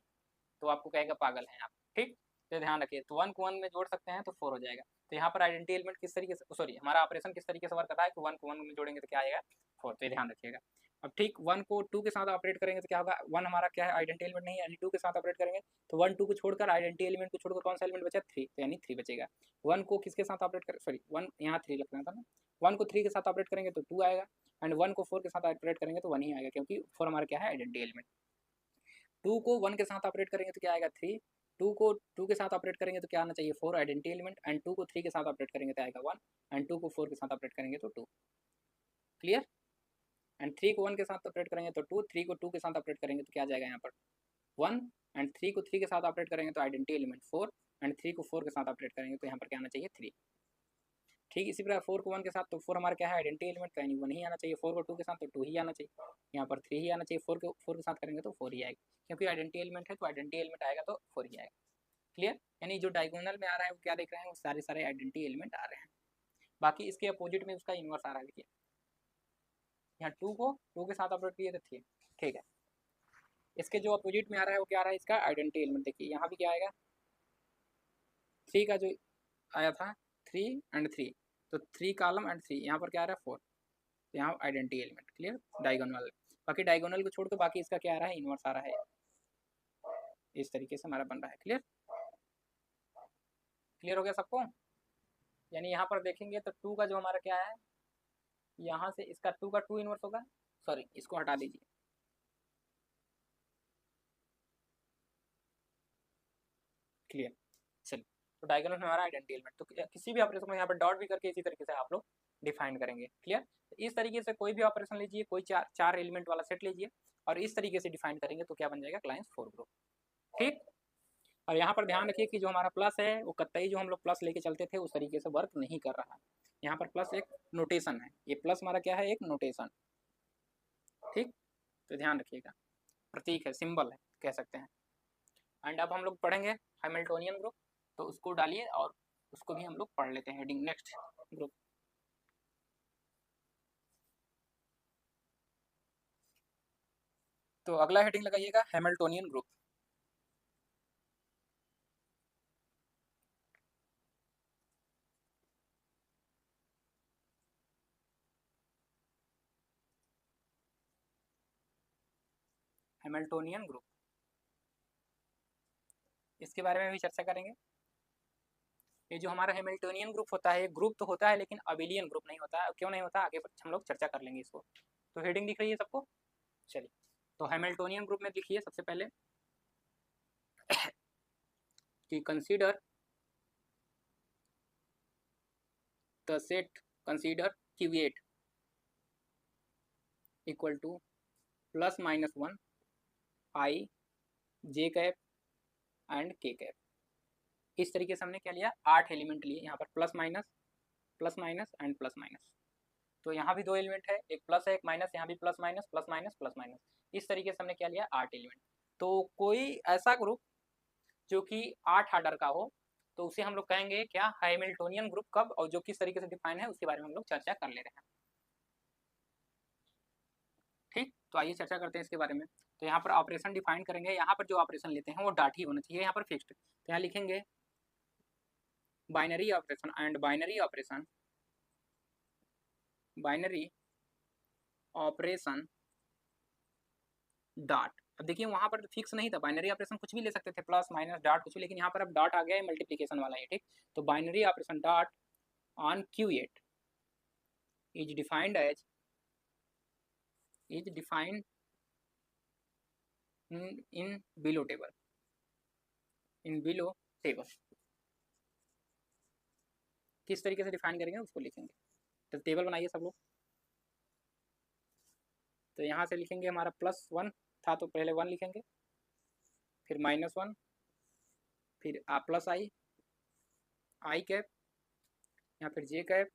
तो आपको कहेगा पागल हैं आप। ठीक, तो ध्यान रखिए, तो 1 को 1 में जोड़ सकते हैं तो 4 हो जाएगा। तो यहाँ पर आइडेंटिटी एलिमेंट किस तरीके से, सॉरी हमारा ऑपरेशन किस तरीके से वर्क कर रहा है कि 1 को 1 में जोड़ेंगे तो क्या आएगा, 4। तो ध्यान रखिएगा। अब ठीक 1 को 2 के साथ ऑपरेट करेंगे तो क्या होगा, 1 हमारा क्या है, आइडेंटिटी एलिमेंट नहीं है, यानी 2 के साथ ऑपरेट करेंगे तो 1 2 को छोड़कर, आइडेंटिटी एलिमेंट को छोड़कर कौन सा एलिमेंट बचा, 3, तो यानी 3 बचेगा। 1 को किसके साथ ऑपरेट करें, सॉरी 1 यहाँ 3 लगना था ना, 1 को 3 के साथ ऑपरेट करेंगे तो 2 आएगा। एंड 1 को 4 के साथ ऑपरेट करेंगे तो 1 ही आएगा, क्योंकि 4 हमारा क्या है, आइडेंटिटी एलिमेंट। 2 को 1 के साथ ऑपरेट करेंगे तो क्या आएगा, 3। 2 को 2 के साथ ऑपरेट करेंगे तो क्या आना चाहिए, 4 आइडेंटिटी एलिमेंट। एंड 2 को 3 के साथ ऑपरेट करेंगे तो आएगा 1। एंड 2 को 4 के साथ ऑपरेट करेंगे तो 2। क्लियर। एंड 3 को 1 के साथ ऑपरेट करेंगे तो 2, 3 को 2 के साथ ऑपरेट करेंगे तो क्या आ जाएगा यहाँ पर 1। एंड 3 को 3 के साथ ऑपरेट करेंगे तो आइडेंटिटी एलिमेंट 4। एंड 3 को 4 के साथ ऑपरेट करेंगे तो यहाँ पर क्या आना चाहिए, 3। ठीक इसी प्रकार 4 को 1 के साथ, तो 4 हमारा क्या है, आइडेंटिटी एलिमेंट, यानी 1 ही आना चाहिए। 4 को 2 के साथ तो 2 ही आना चाहिए, यहाँ पर 3 ही आना चाहिए। 4 को 4 के साथ करेंगे तो 4 ही आएगा, क्योंकि आइडेंटिटी एलिमेंट है तो आइडेंटिटी एलिमेंट आएगा तो 4 ही आएगा। क्लियर, यानी जो डायगोनल में आ रहा है वो क्या देख रहे हैं, वो सारे सारे आइडेंटिटी एलिमेंट आ रहे हैं। बाकी इसके अपोजिट में उसका इन्वर्स आ रहा है, देखिए यहाँ 2 को 2 के साथ ऑपरेट किए थे 3, ठीक है। इसके जो अपोजिट में आ रहा है वो क्या आ रहा है, इसका आइडेंटिटी एलिमेंट। देखिए यहाँ भी क्या आएगा, 3 का जो आया था 3 एंड 3, तो 3 कॉलम एंड 3, यहाँ पर क्या आ रहा है 4, यहाँ आइडेंटिटी एलिमेंट। Clear, diagonal. बाकी डायगोनल को छोड़ के बाकी इसका क्या आ रहा है, इन्वर्स आ रहा है। इस तरीके से हमारा बन रहा है। क्लियर, क्लियर हो गया सबको। यानी यहाँ पर देखेंगे तो 2 का जो हमारा क्या है, यहाँ से इसका 2 का 2 इन्वर्स होगा, सॉरी इसको हटा दीजिए, क्लियर। चलिए, तो डायगोनल में हमारा आइडेंटिटी एलिमेंट, तो किसी भी ऑपरेशन को यहाँ पर डॉट भी करके इसी तरीके से आप लोग डिफाइन करेंगे। क्लियर, तो इस तरीके से कोई भी ऑपरेशन लीजिए, कोई चार एलिमेंट वाला सेट लीजिए और इस तरीके से डिफाइन करेंगे तो क्या बन जाएगा, क्लाइंस 4 ग्रुप। ठीक, और यहाँ पर ध्यान रखिए कि जो हमारा प्लस है वो कतई जो हम लोग प्लस लेके चलते थे उस तरीके से वर्क नहीं कर रहा है। यहाँ पर प्लस एक नोटेशन है, ये प्लस हमारा क्या है, एक नोटेशन। ठीक, तो ध्यान रखिएगा, प्रतीक है, सिंबल है कह सकते हैं। एंड अब हम लोग पढ़ेंगे हैमिल्टोनियन ग्रुप, तो उसको डालिए और उसको भी हम लोग पढ़ लेते हैं। हेडिंग नेक्स्ट ग्रुप, तो अगला हेडिंग लगाइएगा हैमिल्टोनियन ग्रुप। हैमिल्टोनियन ग्रुप, इसके बारे में भी चर्चा करेंगे। ये जो हमारा हैमिल्टोनियन ग्रुप होता है, ग्रुप तो होता है लेकिन अबिलियन ग्रुप नहीं होता है। क्यों नहीं होता, आगे हम लोग चर्चा कर लेंगे इसको। तो हेडिंग दिख रही है सबको, चलिए। तो हैमिल्टोनियन ग्रुप में लिखिए सबसे पहले कि consider the set, consider Q8 equal two plus minus 1 I J cap and के कैप। इस तरीके से हमने क्या लिया, 8 एलिमेंट लिए, यहाँ पर plus minus and plus minus. तो यहाँ भी 2 एलिमेंट है, एक प्लस है एक माइनस, यहाँ भी plus minus plus minus plus minus. इस तरीके से हमने क्या लिया, 8 एलिमेंट। तो कोई ऐसा ग्रुप जो कि 8 आर्डर का हो तो उसे हम लोग कहेंगे क्या, हैमिल्टोनियन ग्रुप। कब और जो किस तरीके से डिफाइन है उसके बारे में हम लोग चर्चा कर ले रहे हैं। ठीक, तो आइए चर्चा करते हैं इसके बारे में। तो यहाँ पर ऑपरेशन डिफाइन करेंगे, यहाँ पर जो ऑपरेशन लेते हैं वो डाट ही होना चाहिए, यहाँ पर फिक्स्ड। तो यहाँ लिखेंगे binary operation and binary operation, binary operation dot. अब देखिए वहाँ पर फिक्स नहीं था, बाइनरी ऑपरेशन कुछ भी ले सकते थे, प्लस माइनस डॉट कुछ भी, लेकिन यहाँ पर अब डॉट आ गया है मल्टीप्लिकेशन वाला है। ठीक, तो binary operation dot on Q8 is defined as, is defined in below table, in below table. किस तरीके से डिफाइन करेंगे उसको लिखेंगे, तो टेबल बनाइए सब लोग। तो यहाँ से लिखेंगे हमारा +1 था तो पहले 1 लिखेंगे, फिर -1, फिर प्लस आई कैप, यहाँ फिर जे cap,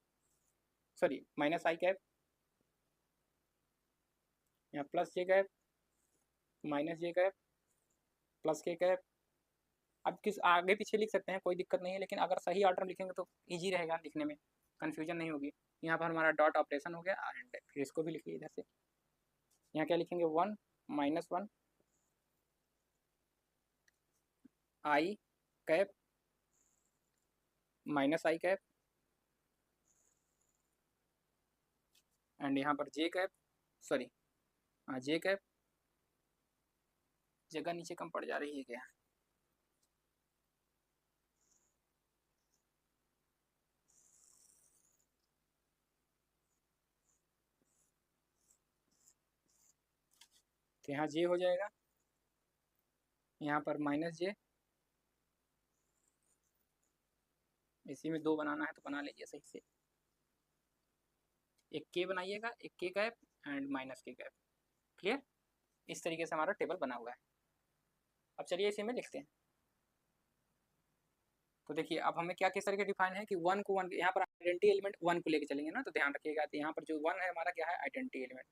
sorry minus i cap, यहाँ प्लस जे कैप, माइनस जे कैप, प्लस के कैप। अब किस आगे पीछे लिख सकते हैं, कोई दिक्कत नहीं है, लेकिन अगर सही ऑर्डर लिखेंगे तो ईजी रहेगा लिखने में, कन्फ्यूजन नहीं होगी। यहाँ पर हमारा डॉट ऑपरेशन हो गया एंड फिर इसको भी लिखिए इधर से। यहाँ क्या लिखेंगे, 1 -1 i cap minus i cap and यहाँ पर जे कैप, सॉरी हाँ जे कैप, जगह नीचे कम पड़ जा रही है क्या, तो यहाँ जे हो जाएगा, यहाँ पर -j, इसी में 2 बनाना है तो बना लीजिए सही से। एक के बनाइएगा, एक के कैप एंड माइनस के कैप। क्लियर, इस तरीके से हमारा टेबल बना हुआ है। अब चलिए इसी में लिखते हैं। तो देखिए अब हमें क्या किस तरीके डिफाइन है कि 1 को 1, यहाँ पर आइडेंटिटी एलिमेंट 1 को लेके चलेंगे ना, तो ध्यान रखिएगा। तो यहाँ पर जो 1 है हमारा क्या है, आइडेंटिटी एलिमेंट।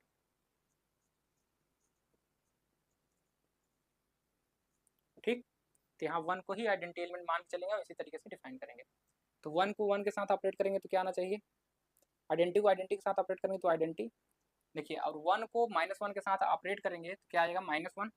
ठीक, तो यहाँ 1 को ही आइडेंटिटी एलिमेंट मान के चलेंगे और इसी तरीके से डिफाइन करेंगे। तो 1 को 1 के साथ ऑपरेट करेंगे तो क्या आना चाहिए, आइडेंटिटी को आइडेंटिटी के साथ ऑपरेट करेंगे तो आइडेंटिटी, देखिए, और 1 को -1 के साथ ऑपरेट करेंगे तो क्या आएगा -1,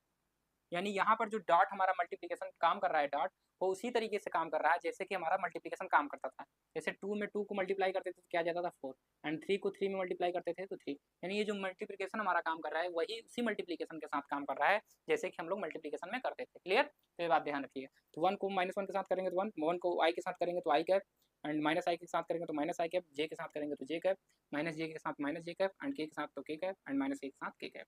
यानी यहाँ पर जो डॉट हमारा मल्टीप्लिकेशन काम कर रहा है, डॉट वो उसी तरीके से काम कर रहा है जैसे कि हमारा मल्टीप्लिकेशन काम करता था। जैसे 2 में 2 को मल्टीप्लाई करते थे तो क्या जाता था 4, एंड 3 को 3 में मल्टीप्लाई करते थे तो 3, यानी ये जो मल्टीप्लिकेशन हमारा काम कर रहा है वही उसी मल्टीप्लिकेशन के साथ काम कर रहा है जैसे कि हम लोग मल्टीप्लिकेशन में करते थे। क्लियर, तो ये बात ध्यान रखिए। तो 1 को -1 के साथ करेंगे तो 1, 1 को i के साथ करेंगे तो i कैप, एंड -i के साथ करेंगे तो -i कैप, j के साथ करेंगे तो j कैप, -j के साथ -j कैप, एंड k के साथ तो k कैप, एंड -k के साथ k कैप।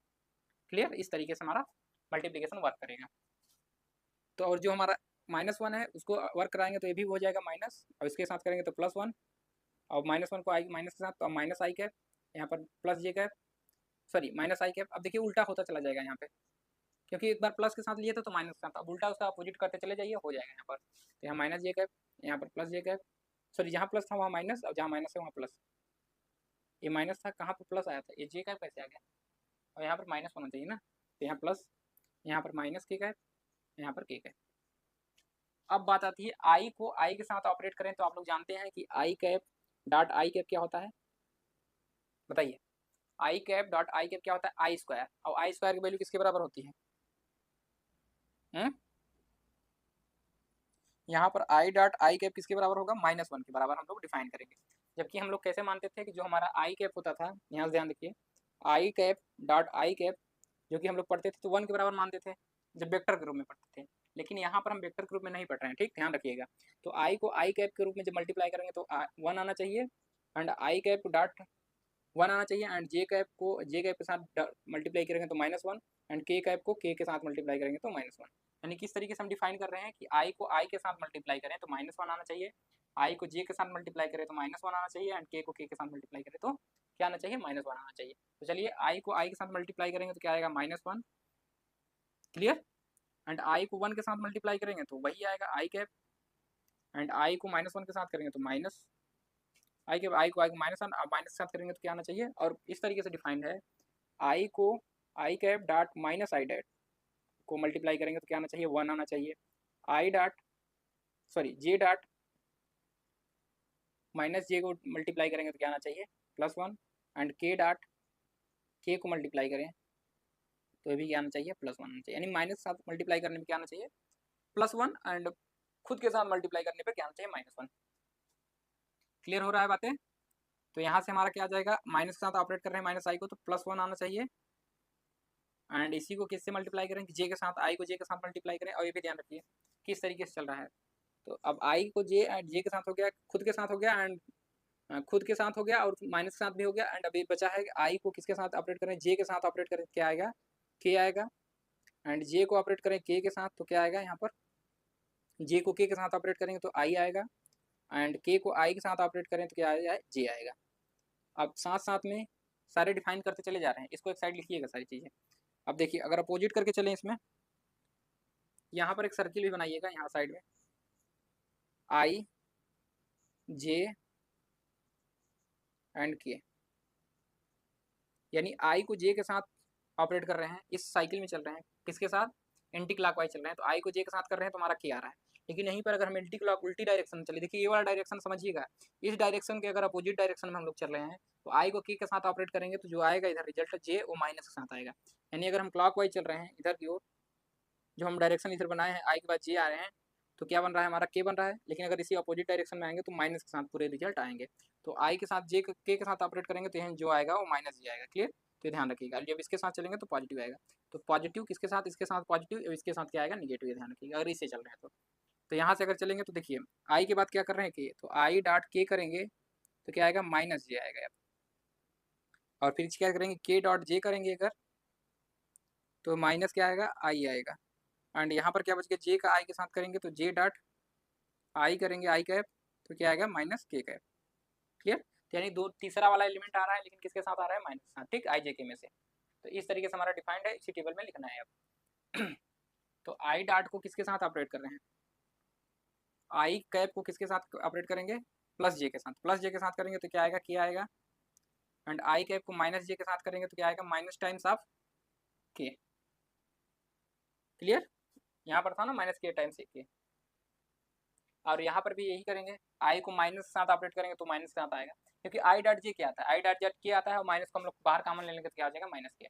क्लियर, इस तरीके से हमारा मल्टीप्लिकेशन वर्क करेगा। तो और जो हमारा -1 है उसको वर्क कराएंगे तो ये भी हो जाएगा माइनस, और इसके साथ करेंगे तो +1, और -1 को i माइनस के साथ तो माइनस आई कैप, यहाँ पर plus J cap, sorry minus i cap. अब देखिए उल्टा होता चला जाएगा यहाँ पे, क्योंकि एक बार प्लस के साथ लिए थे तो माइनस के साथ, अब उल्टा उसका अपोजिट करते चले जाइए, हो जाएगा यहाँ पर। तो यहाँ माइनस जे कैप, यहाँ पर प्लस जे कैप, सॉरी जहाँ प्लस था वहाँ माइनस, और जहाँ माइनस है वहाँ प्लस। ये माइनस था, कहाँ पर प्लस आया था, ये जे कैप कैसे आ गया, और यहाँ पर माइनस होना चाहिए ना, तो यहाँ प्लस, यहाँ पर माइनस के कैप, यहाँ पर के कैप। अब बात आती है आई को आई के साथ ऑपरेट करें तो आप लोग जानते हैं कि आई कैप डॉट आई कैप क्या होता है, बताइए। आई कैप डॉट आई कैप क्या होता है, आई स्क्वायर, और आई स्क्वायर की वैल्यू किसके बराबर होती है, यहाँ पर आई डॉट आई कैप किसके बराबर होगा, -1 के बराबर हम लोग डिफाइन करेंगे। जबकि हम लोग कैसे मानते थे कि जो हमारा आई कैप होता था, यहाँ से ध्यान देखिए, आई कैप डॉट आई कैप जो कि हम लोग पढ़ते थे तो 1 के बराबर मानते थे जब वेक्टर के रूप में पढ़ते थे, लेकिन यहाँ पर हम वेक्टर के रूप में नहीं पढ़ रहे हैं, ठीक, ध्यान रखिएगा। तो आई को आई कैप के रूप में जब मल्टीप्लाई करेंगे तो 1 आना चाहिए, एंड आई कैप डॉट 1 आना चाहिए, एंड जे कैप को जे कैप के साथ मल्टीप्लाई करेंगे तो -1, एंड के कैप को के साथ मल्टीप्लाई करेंगे तो -1। यानी किस तरीके से हम डिफाइन कर रहे हैं कि आई को आई के साथ मल्टीप्लाई करें तो -1 आना चाहिए, आई को जे के साथ मल्टीप्लाई करें तो -1 आना चाहिए, एंड के को के साथ मल्टीप्लाई करें तो क्या आना चाहिए, -1 आना चाहिए। तो चलिए आई को आई के साथ मल्टीप्लाई करेंगे तो क्या आएगा, -1, क्लियर, एंड आई को 1 के साथ मल्टीप्लाई करेंगे तो वही आएगा आई कैप, एंड आई को -1 के साथ करेंगे तो माइनस आई को -1 माइनस के साथ करेंगे तो क्या आना चाहिए, और इस तरीके से डिफाइंड है आई को i cap dot minus i that को मल्टीप्लाई करेंगे तो क्या आना चाहिए, 1 आना चाहिए, i dot sorry j dot minus j को मल्टीप्लाई करेंगे तो क्या आना चाहिए, +1, एंड के डॉट के को मल्टीप्लाई करें तो भी क्या आना चाहिए, +1 आना चाहिए, यानी माइनस के साथ मल्टीप्लाई करने में क्या आना चाहिए, +1, एंड खुद के साथ मल्टीप्लाई करने पर क्या आना चाहिए, -1। क्लियर हो रहा है बातें। तो यहाँ से हमारा क्या आ जाएगा, माइनस के साथ ऑपरेट कर रहे हैं माइनस आई को तो +1 आना चाहिए, एंड इसी को किससे मल्टीप्लाई करें, जे के साथ, आई को जे के साथ मल्टीप्लाई करें, और ये भी ध्यान रखिए किस तरीके से चल रहा है। तो अब आई को जे एंड जे के साथ हो गया, खुद के साथ हो गया, एंड खुद के साथ हो गया और माइनस के साथ भी हो गया, एंड अभी बचा है आई को किसके साथ ऑपरेट करें, जे के साथ ऑपरेट करें क्या आएगा, के आएगा, एंड जे को ऑपरेट करें के साथ तो क्या आएगा, यहाँ पर जे को के साथ ऑपरेट करेंगे तो आई आएगा, एंड के को आई के साथ ऑपरेट करें तो क्या आएगा, जे आएगा। अब साथ साथ में सारे डिफाइन करते चले जा रहे हैं, इसको एक साइड लिखिएगा सारी चीज़ें। अब देखिए अगर अपोजिट करके चलें इसमें, यहाँ पर एक सर्किल भी बनाइएगा, यहाँ साइड में आई जे एंड के, यानी आई को जे के साथ ऑपरेट कर रहे हैं, इस साइकिल में चल रहे हैं, किसके साथ, एंटी क्लॉकवाइज चल रहे हैं, तो आई को जे के साथ कर रहे हैं तो हमारा के आ रहा है। लेकिन यहीं पर अगर हम उल्टी डायरेक्शन में चले, देखिए ये वाला डायरेक्शन समझिएगा, इस डायरेक्शन के अगर अपोजिट डायरेक्शन में हम लोग चल रहे हैं तो आई को के साथ ऑपरेट करेंगे तो जो आएगा इधर रिजल्ट जे वो माइनस के साथ आएगा। यानी अगर हम क्लॉकवाइज चल रहे हैं इधर की ओर, जो हम डायरेक्शन इधर बनाए हैं आई के बाद जे आ रहे हैं तो क्या बन रहा है, हमारा के बन रहा है, लेकिन अगर इसी अपोजिट डायरेक्शन में आएंगे तो माइनस के साथ पूरे रिजल्ट आएंगे। तो आई के साथ जे के साथ ऑपरेट करेंगे तो यहाँ जो आएगा वो माइनस जी आएगा। क्लियर, तो ध्यान रखिएगा, जब इसके साथ चलेंगे तो पॉजिटिव आएगा, तो पॉजिटिव किसके साथ, इसके साथ पॉजिटिव, इसके साथ क्या आएगा, निगेटिव, ध्यान रखिएगा अगर इससे चल रहे हैं तो यहाँ से अगर चलेंगे तो देखिए आई के बाद क्या कर रहे हैं के, तो आई डॉट के करेंगे तो क्या आएगा, माइनस जे आएगा, और फिर क्या करेंगे के डॉट जे करेंगे अगर तो माइनस क्या आएगा, आई आएगा, एंड यहाँ पर क्या बच गया, जे का आई के साथ करेंगे तो जे डॉट आई करेंगे आई कैप तो क्या आएगा, माइनस के कैप। क्लियर, यानी दो तीसरा वाला एलिमेंट आ रहा है लेकिन किसके साथ आ रहा है, माइनस के साथ, ठीक, आई जे के में से। तो इस तरीके से हमारा डिफाइंड है, इसी टेबल में लिखना है अब। तो आई डॉट को किसके साथ ऑपरेट कर रहे हैं, आई कैप को किसके साथ ऑपरेट करेंगे, प्लस जे के साथ, प्लस जे के साथ करेंगे तो क्या आएगा, के आएगा, एंड आई कैप को माइनस जे के साथ करेंगे तो क्या आएगा, माइनस टाइम्स ऑफ के। क्लियर, यहाँ पर था ना माइनस के टाइम्स के, और यहाँ पर भी यही करेंगे, आई को माइनस के साथ ऑपरेट करेंगे तो माइनस के साथ आएगा, क्योंकि आई डॉट जे क्या आता है, आई डॉट जेड के आता है, और माइनस को हम लोग बाहर कॉमन ले लेंगे तो क्या हो जाएगा माइनस के।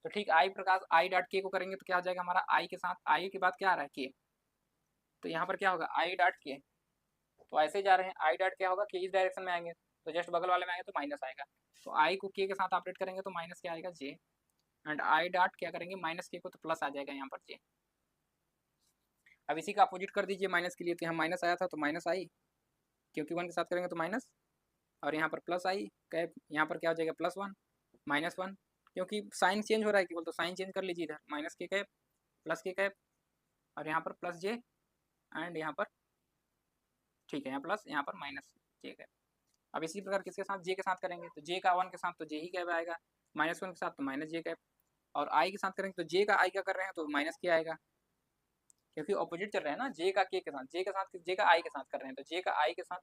तो ठीक आई प्रकाश आई डॉट के को करेंगे तो क्या हो जाएगा हमारा आई के साथ, आई के बाद क्या आ रहा है के, तो यहाँ पर क्या होगा आई डॉट के, तो ऐसे जा रहे हैं आई डॉट क्या होगा कि इस डायरेक्शन में आएंगे तो जस्ट बगल वाले में आएंगे तो माइनस आएगा, तो आई को के साथ ऑपरेट करेंगे तो माइनस क्या आएगा जे, एंड आई डॉट क्या करेंगे माइनस के को तो प्लस आ जाएगा यहाँ पर जे। अब इसी का अपोजिट कर दीजिए माइनस के लिए, तो यहाँ माइनस आया था तो माइनस आई, क्योंकि 1 के साथ करेंगे तो माइनस, और यहाँ पर प्लस आई कैप, यहाँ पर क्या हो जाएगा +1 -1, क्योंकि साइन चेंज हो रहा है केवल, तो साइन चेंज कर लीजिए इधर, माइनस के कैप प्लस के कैप, और यहाँ पर प्लस जे, एंड यहाँ पर ठीक है यहाँ प्लस, यहाँ पर माइनस जे कैप। अब इसी प्रकार किसके साथ जे के साथ करेंगे, तो जे का 1 के साथ तो जे ही कैप आएगा, -1 के साथ तो माइनस जे कैप, और आई के साथ करेंगे तो जे का आई का कर रहे हैं तो माइनस के आएगा, क्योंकि ऑपोजिट चल रहे हैं ना, जे का के साथ, जे के साथ जे का आई के साथ कर रहे हैं, तो जे का आई के साथ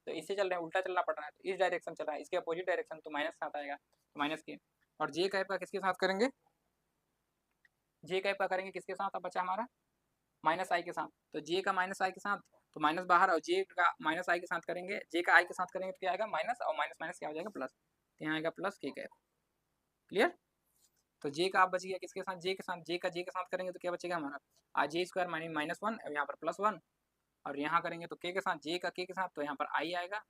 तो इससे चल रहे हैं, उल्टा चलना पड़ रहा है, तो इस डायरेक्शन चल रहा है, इसके अपोजिट डायरेक्शन तो माइनस साथ आएगा, तो माइनस के, और जे कैप का किसके साथ करेंगे, जे कैप का करेंगे किसके साथ, अब बचा हमारा माइनस आई के साथ, तो जे का माइनस आई के साथ तो माइनस बाहर, और जे का माइनस आई के साथ करेंगे, जे का आई के साथ करेंगे तो क्या आएगा माइनस, और माइनस माइनस क्या हो जाएगा प्लस, तो यहाँ आएगा प्लस के कैप। क्लियर, तो जे का आप बच गया किसके साथ, जे के साथ, जे का जे के साथ करेंगे तो क्या बचेगा हमारा जे स्क्वायर -1, यहाँ पर +1, और यहाँ करेंगे तो के साथ, जे का के साथ तो यहाँ पर आई आएगा,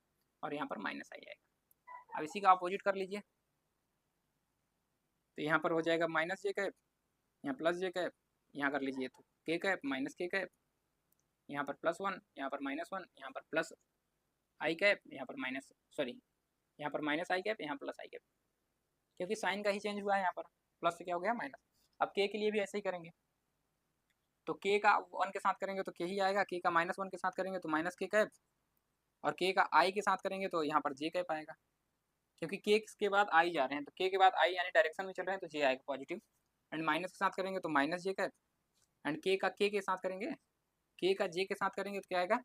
और यहाँ पर माइनस आई आएगा। अब इसी का अपोजिट कर लीजिए, तो यहाँ पर हो जाएगा माइनस जे कैप, यहाँ प्लस जे कैप, यहाँ कर लीजिए तो के कैप माइनस के कैप, यहाँ पर +1, यहाँ पर -1, यहाँ पर प्लस आई कैप, यहाँ पर माइनस सॉरी यहाँ पर माइनस आई कैप, यहाँ प्लस आई कैप, क्योंकि साइन का ही चेंज हुआ है, यहाँ पर प्लस से क्या हो गया माइनस। अब के के लिए भी ऐसे ही करेंगे, तो के का 1 के साथ करेंगे तो के ही आएगा, के का -1 के साथ करेंगे तो माइनस के कैप, और के का आई के साथ करेंगे तो यहाँ पर जे कैप आएगा, क्योंकि के के बाद आई जा रहे हैं, तो के बाद आई यानी डायरेक्शन में चल रहे हैं तो जे आएगा पॉजिटिव, एंड माइनस के साथ करेंगे तो माइनस जे कैप, एंड के का के साथ करेंगे, के का जे के साथ करेंगे तो क्या आएगा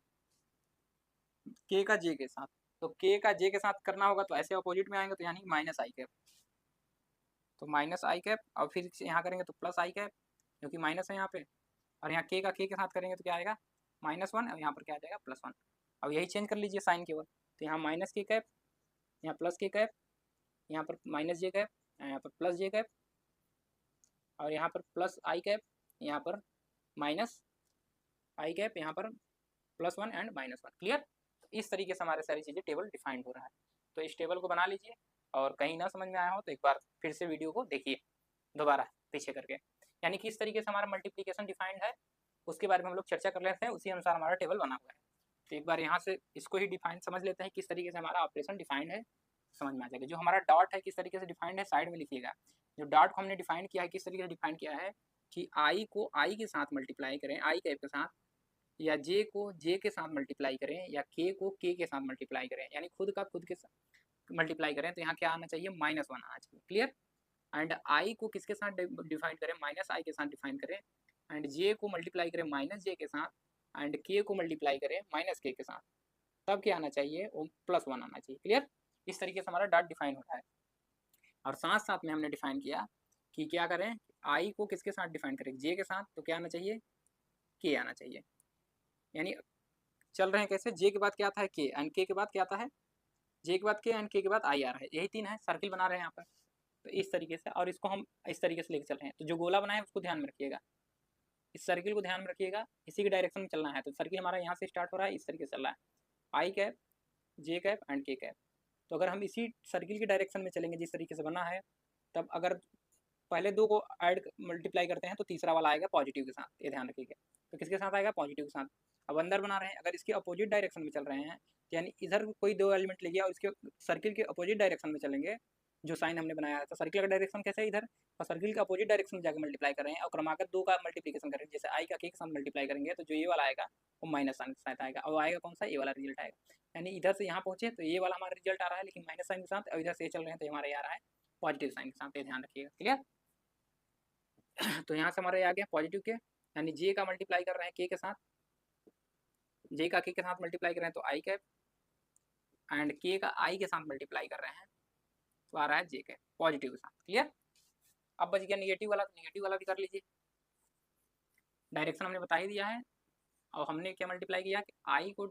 के का जे के साथ, तो के का जे के साथ करना होगा तो ऐसे अपोजिट में आएंगे तो यानी माइनस आई कैप, तो माइनस आई कैप, और फिर यहाँ करेंगे तो प्लस आई कैप, क्योंकि माइनस है यहाँ पे, और यहाँ के का के साथ करेंगे तो क्या आएगा -1, और यहाँ पर क्या आ जाएगा +1। अब यही चेंज कर लीजिए साइन केवल, तो यहाँ माइनस के कैप, यहाँ प्लस के कैप, यहाँ पर माइनस जे कैप, यहाँ पर प्लस जे कैप, और यहाँ पर प्लस आई कैप, यहाँ पर माइनस आई कैप, यहाँ पर +1 एंड -1। क्लियर, इस तरीके से हमारे सारी चीज़ें टेबल डिफाइंड हो रहा है, तो इस टेबल को बना लीजिए, और कहीं ना समझ में आया हो तो एक बार फिर से वीडियो को देखिए दोबारा पीछे करके, यानी कि इस तरीके से हमारा मल्टीप्लिकेशन डिफाइंड है, उसके बारे में हम लोग चर्चा कर लेते हैं, उसी अनुसार हमारा टेबल बना हुआ है। तो एक बार यहाँ से इसको ही डिफाइन समझ लेते हैं, किस तरीके से हमारा ऑपरेशन डिफाइंड है, समझ में आ जाएगा। जो हमारा डॉट है किस तरीके से डिफाइंड है साइड में लिखिएगा, जो डॉट को हमने डिफाइन किया है किस तरीके से डिफाइन किया है कि आई को आई के साथ मल्टीप्लाई करें, आई कैप के साथ, या जे को जे के साथ मल्टीप्लाई करें, या के को के साथ मल्टीप्लाई करें, यानी खुद का खुद के साथ मल्टीप्लाई करें, तो यहाँ क्या आना चाहिए -1 आना चाहिए। क्लियर, एंड आई को किसके साथ डिफाइन करें, माइनस आई के साथ डिफाइन करें, एंड जे को मल्टीप्लाई करें माइनस जे के साथ, एंड के को मल्टीप्लाई करें माइनस के साथ, तब क्या आना चाहिए वो +1 आना चाहिए। क्लियर, इस तरीके से हमारा डॉट डिफाइन होता है, और साथ साथ में हमने डिफाइन किया कि क्या करें, आई को किसके साथ डिफाइन करें, जे के साथ, तो क्या आना चाहिए के आना चाहिए, यानी चल रहे हैं कैसे, जे के बाद क्या आता है के, एंड के बाद क्या आता है जे के बाद के, एंड के बाद आई आ रहा है, यही 3 है, सर्किल बना रहे हैं यहाँ पर, तो इस तरीके से, और इसको हम इस तरीके से लेकर चल रहे हैं, तो जो गोला बनाए उसको ध्यान में रखिएगा, इस सर्किल को ध्यान में रखिएगा, इसी के डायरेक्शन में चलना है, तो सर्किल हमारा यहाँ से स्टार्ट हो रहा है, इस तरीके से चल रहा है, आई कैप जे कैप एंड के कैप, तो अगर हम इसी सर्किल के डायरेक्शन में चलेंगे जिस तरीके से बना है, तब अगर पहले 2 को ऐड मल्टीप्लाई करते हैं तो तीसरा वाला आएगा पॉजिटिव के साथ, ये ध्यान रखिएगा, तो किसके साथ आएगा पॉजिटिव के साथ। अब अंदर बना रहे हैं, अगर इसके अपोजिट डायरेक्शन में चल रहे हैं, यानी इधर कोई 2 एलिमेंट लीजिए और इसके सर्किल के अपोजिट डायरेक्शन में चलेंगे, जो साइन हमने बनाया था, सर्किल का डायरेक्शन कैसे है इधर, और सर्किल का अपोजिट डायरेक्शन में जाकर मल्टीप्लाई कर रहे हैं, और क्रमागत 2 का मल्टीप्लिकेशन करेंगे, जैसे आई का के साथ मल्टीप्लाई करेंगे तो जो ये वाला आएगा वो माइनस साइन के साथ आएगा, और आएगा कौन सा, ये वाला रिजल्ट आएगा, यानी इधर से यहाँ पहुंचे तो ये वाला हमारा रिजल्ट आ रहा है लेकिन माइनस साइन के साथ, और इधर से चल रहे हैं तो हमारा ये आ रहा है पॉजिटिव साइन के साथ, ये ध्यान रखिएगा। क्लियर, तो यहाँ से हमारा ये आ गया पॉजिटिव के, यानी जे का मल्टीप्लाई कर रहे हैं के साथ, जे का के साथ मल्टीप्लाई कर रहे हैं तो आई कैप, एंड के का आई के साथ मल्टीप्लाई कर रहे हैं तो आ रहा है जे कैप पॉजिटिव के साथ। क्लियर, अब बच गया निगेटिव वाला, तो निगेटिव वाला भी कर लीजिए। डायरेक्शन हमने बता ही दिया है। और हमने क्या मल्टीप्लाई किया कि आई को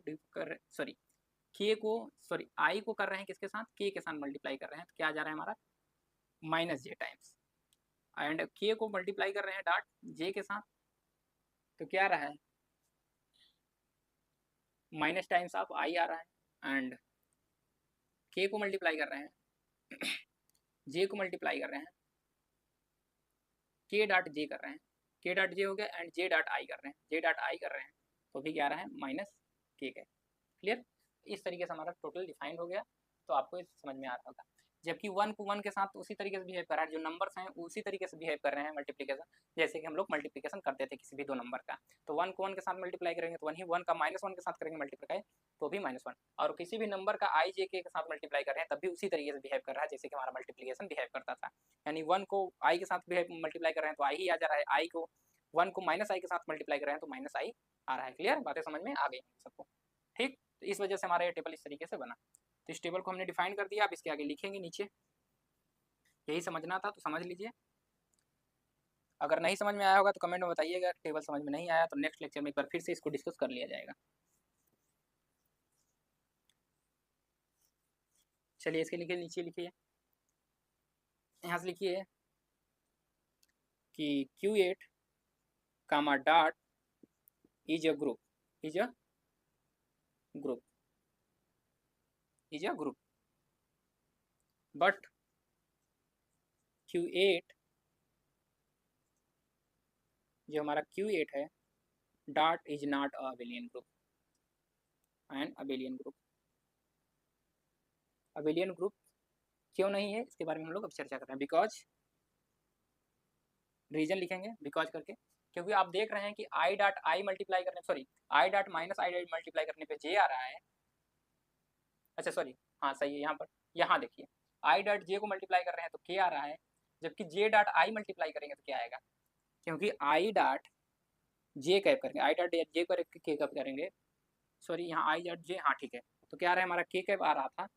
आई को कर रहे हैं किसके साथ, के साथ मल्टीप्लाई कर रहे हैं, तो क्या आ जा रहा है हमारा माइनस जे टाइम्स, एंड के को मल्टीप्लाई कर रहे हैं डॉट जे के साथ, तो क्या आ रहा है माइनस टाइम्स ऑफ आई आ रहा है, एंड के को मल्टीप्लाई कर रहे हैं जे को मल्टीप्लाई कर रहे हैं, के डॉट जे कर रहे हैं, के डॉट जे हो गया, एंड जे डॉट आई कर रहे हैं, जे डॉट आई कर रहे हैं, तो भी क्या आ रहा है माइनस के है। क्लियर, इस तरीके से हमारा टोटल डिफाइंड हो गया, तो आपको समझ में आ रहा होगा। जबकि 1 को 1 के साथ उसी तरीके से बिहेव कर रहा है, जो नंबर्स हैं उसी तरीके से बिहेव कर रहे हैं मल्टीप्लिकेशन, जैसे कि हम लोग मल्टीप्लिकेशन करते थे किसी भी दो नंबर का, तो 1 को 1 के साथ मल्टीप्लाई करेंगे तो 1 ही, 1 का -1 के साथ करेंगे मल्टीप्लाई तो भी -1, और किसी भी नंबर का आई जे के साथ मल्टीप्लाई कर रहे हैं तब भी उसी तरीके से बिहेव कर रहा है जैसे कि हमारा मल्टीप्लिकेशन बिहेव करता था। यानी 1 को आई के साथ मल्टीप्लाई कर रहे हैं तो आई ही आ जा रहा है, आई को 1 को माइनस आई के साथ मल्टीप्लाई कर रहे हैं तो माइनस आई आ रहा है। क्लियर, बातें समझ में आ गई सबको, ठीक। तो इस वजह से हमारा ये टेबल इस तरीके से बना, तो इस टेबल को हमने डिफाइन कर दिया। अब इसके आगे लिखेंगे नीचे, यही समझना था तो समझ लीजिए। अगर नहीं समझ में आया होगा तो कमेंट में बताइएगा, टेबल समझ में नहीं आया तो नेक्स्ट लेक्चर में एक बार फिर से इसको डिस्कस कर लिया जाएगा। चलिए इसके लिखिए, नीचे लिखिए, यहाँ से लिखिए कि Q8 comma dot is a group, is a group, is a group, but Q8 जो हमारा Q8 है dot is not a abelian group, and abelian group, abelian group क्यों नहीं है इसके बारे में हम लोग अब चर्चा कर रहे हैं। बिकॉज रीजन लिखेंगे बिकॉज करके, क्योंकि आप देख रहे हैं कि आई डॉट आई मल्टीप्लाई करने, sorry I dot minus I dot multiply करने पे जे आ रहा है, अच्छा सॉरी हाँ सही है, यहाँ पर यहाँ देखिए आई डॉट जे को मल्टीप्लाई कर रहे हैं तो के आ रहा है, जबकि जे डॉट आई मल्टीप्लाई करेंगे तो क्या आएगा, क्योंकि आई डॉट जे कैप करेंगे, आई डॉट जे पर के कैप करेंगे, सॉरी यहाँ आई डॉट जे, हाँ ठीक है, तो क्या आ रहा है हमारा के कैप आ रहा था,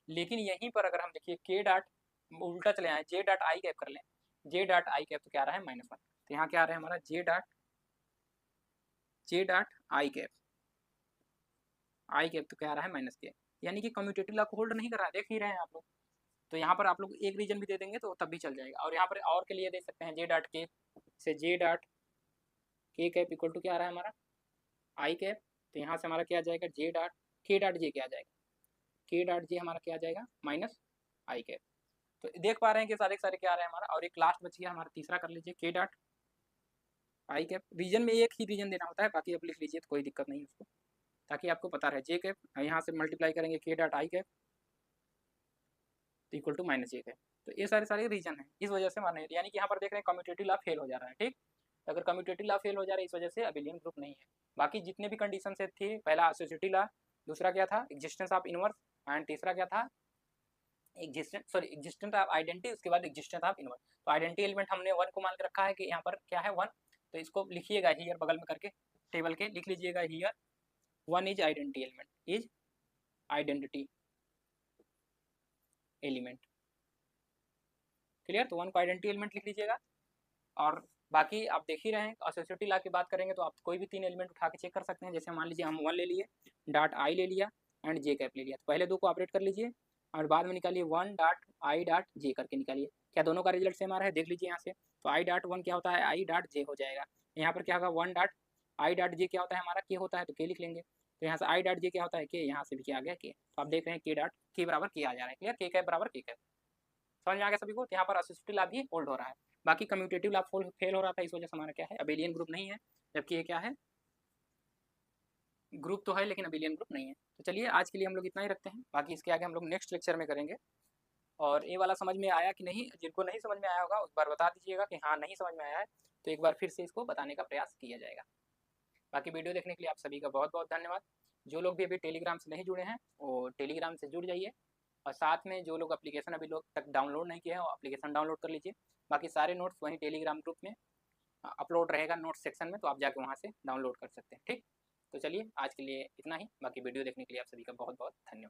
लेकिन यहीं पर अगर हम देखिए के डॉट उल्टा चले आए, जे डॉट आई कैप कर लें, जे डॉट आई कैप तो क्या आ रहा है -1, तो यहाँ क्या आ रहा है हमारा जे डॉट आई कैप तो क्या आ रहा है -के, यानी कि कम्यूटेटिव लॉ को होल्ड नहीं कर रहा है, देख ही रहे हैं आप लोग। तो यहाँ पर आप लोग एक रीजन भी दे देंगे तो तब भी चल जाएगा, और यहाँ पर और के लिए दे सकते हैं जे डॉट के से जे डॉट के कैप इक्वल टू क्या आ रहा है हमारा आई कैप, तो यहाँ से हमारा क्या आ जाएगा जे डॉट के डॉट जे क्या आ जाएगा, के डॉट जे हमारा क्या आ जाएगा माइनस आई कैप। तो देख पा रहे हैं कि सारे सारे क्या आ रहा है हमारा, और एक लास्ट बच गया हमारा तीसरा कर लीजिए के डॉट आई कैप, रीजन में एक ही रीजन देना होता है, बाकी आप लिख लीजिए तो कोई दिक्कत नहीं है उसको, ताकि आपको पता रहे जे कैप, यहाँ से मल्टीप्लाई करेंगे के डॉट आई कैप तो इक्वल टू -जे कैप। तो ये सारे रीजन है, इस वजह से माने, यानी कि यहाँ पर देख रहे हैं कम्यूटेटिव लॉ फेल हो जा रहा है, ठीक। तो अगर कम्यूटेटिव लॉ फेल हो जा रहा है इस वजह से अबेलियन ग्रुप नहीं है। बाकी जितने भी कंडीशन से थे, पहला एसोसिएटिव लॉ, दूसरा क्या था एग्जिस्टेंस ऑफ इनवर्स, एंड तीसरा क्या था एग्जिस्टेंस ऑफ आइडेंटिटी, उसके बाद एग्जिस्टेंस ऑफ इनवर्स। तो आइडेंटिटी एलिमेंट हमने 1 को मान के रखा है कि यहाँ पर क्या है 1, तो इसको लिखिएगा हियर बगल में करके टेबल के लिख लीजिएगा here 1 is identity element, is identity element. Clear, तो 1 को आइडेंटिटी एलिमेंट लिख लीजिएगा। और बाकी आप देख ही रहे हैं एसोसिएटिव लॉ की बात करेंगे तो आप कोई भी 3 एलिमेंट उठा के चेक कर सकते हैं, जैसे मान लीजिए हम 1 ले लिए, डॉट आई ले लिया, एंड जे कैप ले लिया, तो पहले 2 को ऑपरेट कर लीजिए और बाद में निकालिए 1 डॉट आई डॉट जे करके निकालिए, क्या दोनों का रिजल्ट सेम आ रहा है, देख लीजिए यहाँ से। तो आई डॉट 1 क्या होता है आई डॉट जे हो जाएगा, यहाँ पर क्या होगा 1 डॉट आई डॉट जे क्या होता है हमारा के होता है तो के लिख लेंगे, तो यहाँ से आई डॉट जे क्या होता है के, यहाँ से भी क्या आ गया के, तो आप देख रहे हैं के डॉट के बराबर के आ जा रहा है। क्लियर, के कैप बराबर के कैप, समझ में आ गया सभी को। तो यहाँ पर एसोसिएटिव लॉ भी होल्ड हो रहा है, बाकी कम्यूटेटिव लॉ फेल हो रहा था, इस वजह से हमारा क्या है अबेलियन ग्रुप नहीं है, जबकि ये क्या है ग्रुप तो है लेकिन अबेलियन ग्रुप नहीं है। तो चलिए आज के लिए हम लोग इतना ही रखते हैं, बाकी इसके आगे हम लोग नेक्स्ट लेक्चर में करेंगे। और ये वाला समझ में आया कि नहीं, जिनको नहीं समझ में आया होगा उस बार बता दीजिएगा कि हाँ नहीं समझ में आया है, तो एक बार फिर से इसको बताने का प्रयास किया जाएगा। बाकी वीडियो देखने के लिए आप सभी का बहुत बहुत धन्यवाद। जो लोग भी अभी टेलीग्राम से नहीं जुड़े हैं वो टेलीग्राम से जुड़ जाइए, और साथ में जो लोग एप्लीकेशन अभी लोग तक डाउनलोड नहीं किए हैं वो एप्लीकेशन डाउनलोड कर लीजिए। बाकी सारे नोट्स वहीं टेलीग्राम ग्रुप में अपलोड रहेगा नोट्स सेक्शन में, तो आप जाके वहाँ से डाउनलोड कर सकते हैं, ठीक। तो चलिए आज के लिए इतना ही, बाकी वीडियो देखने के लिए आप सभी का बहुत बहुत धन्यवाद।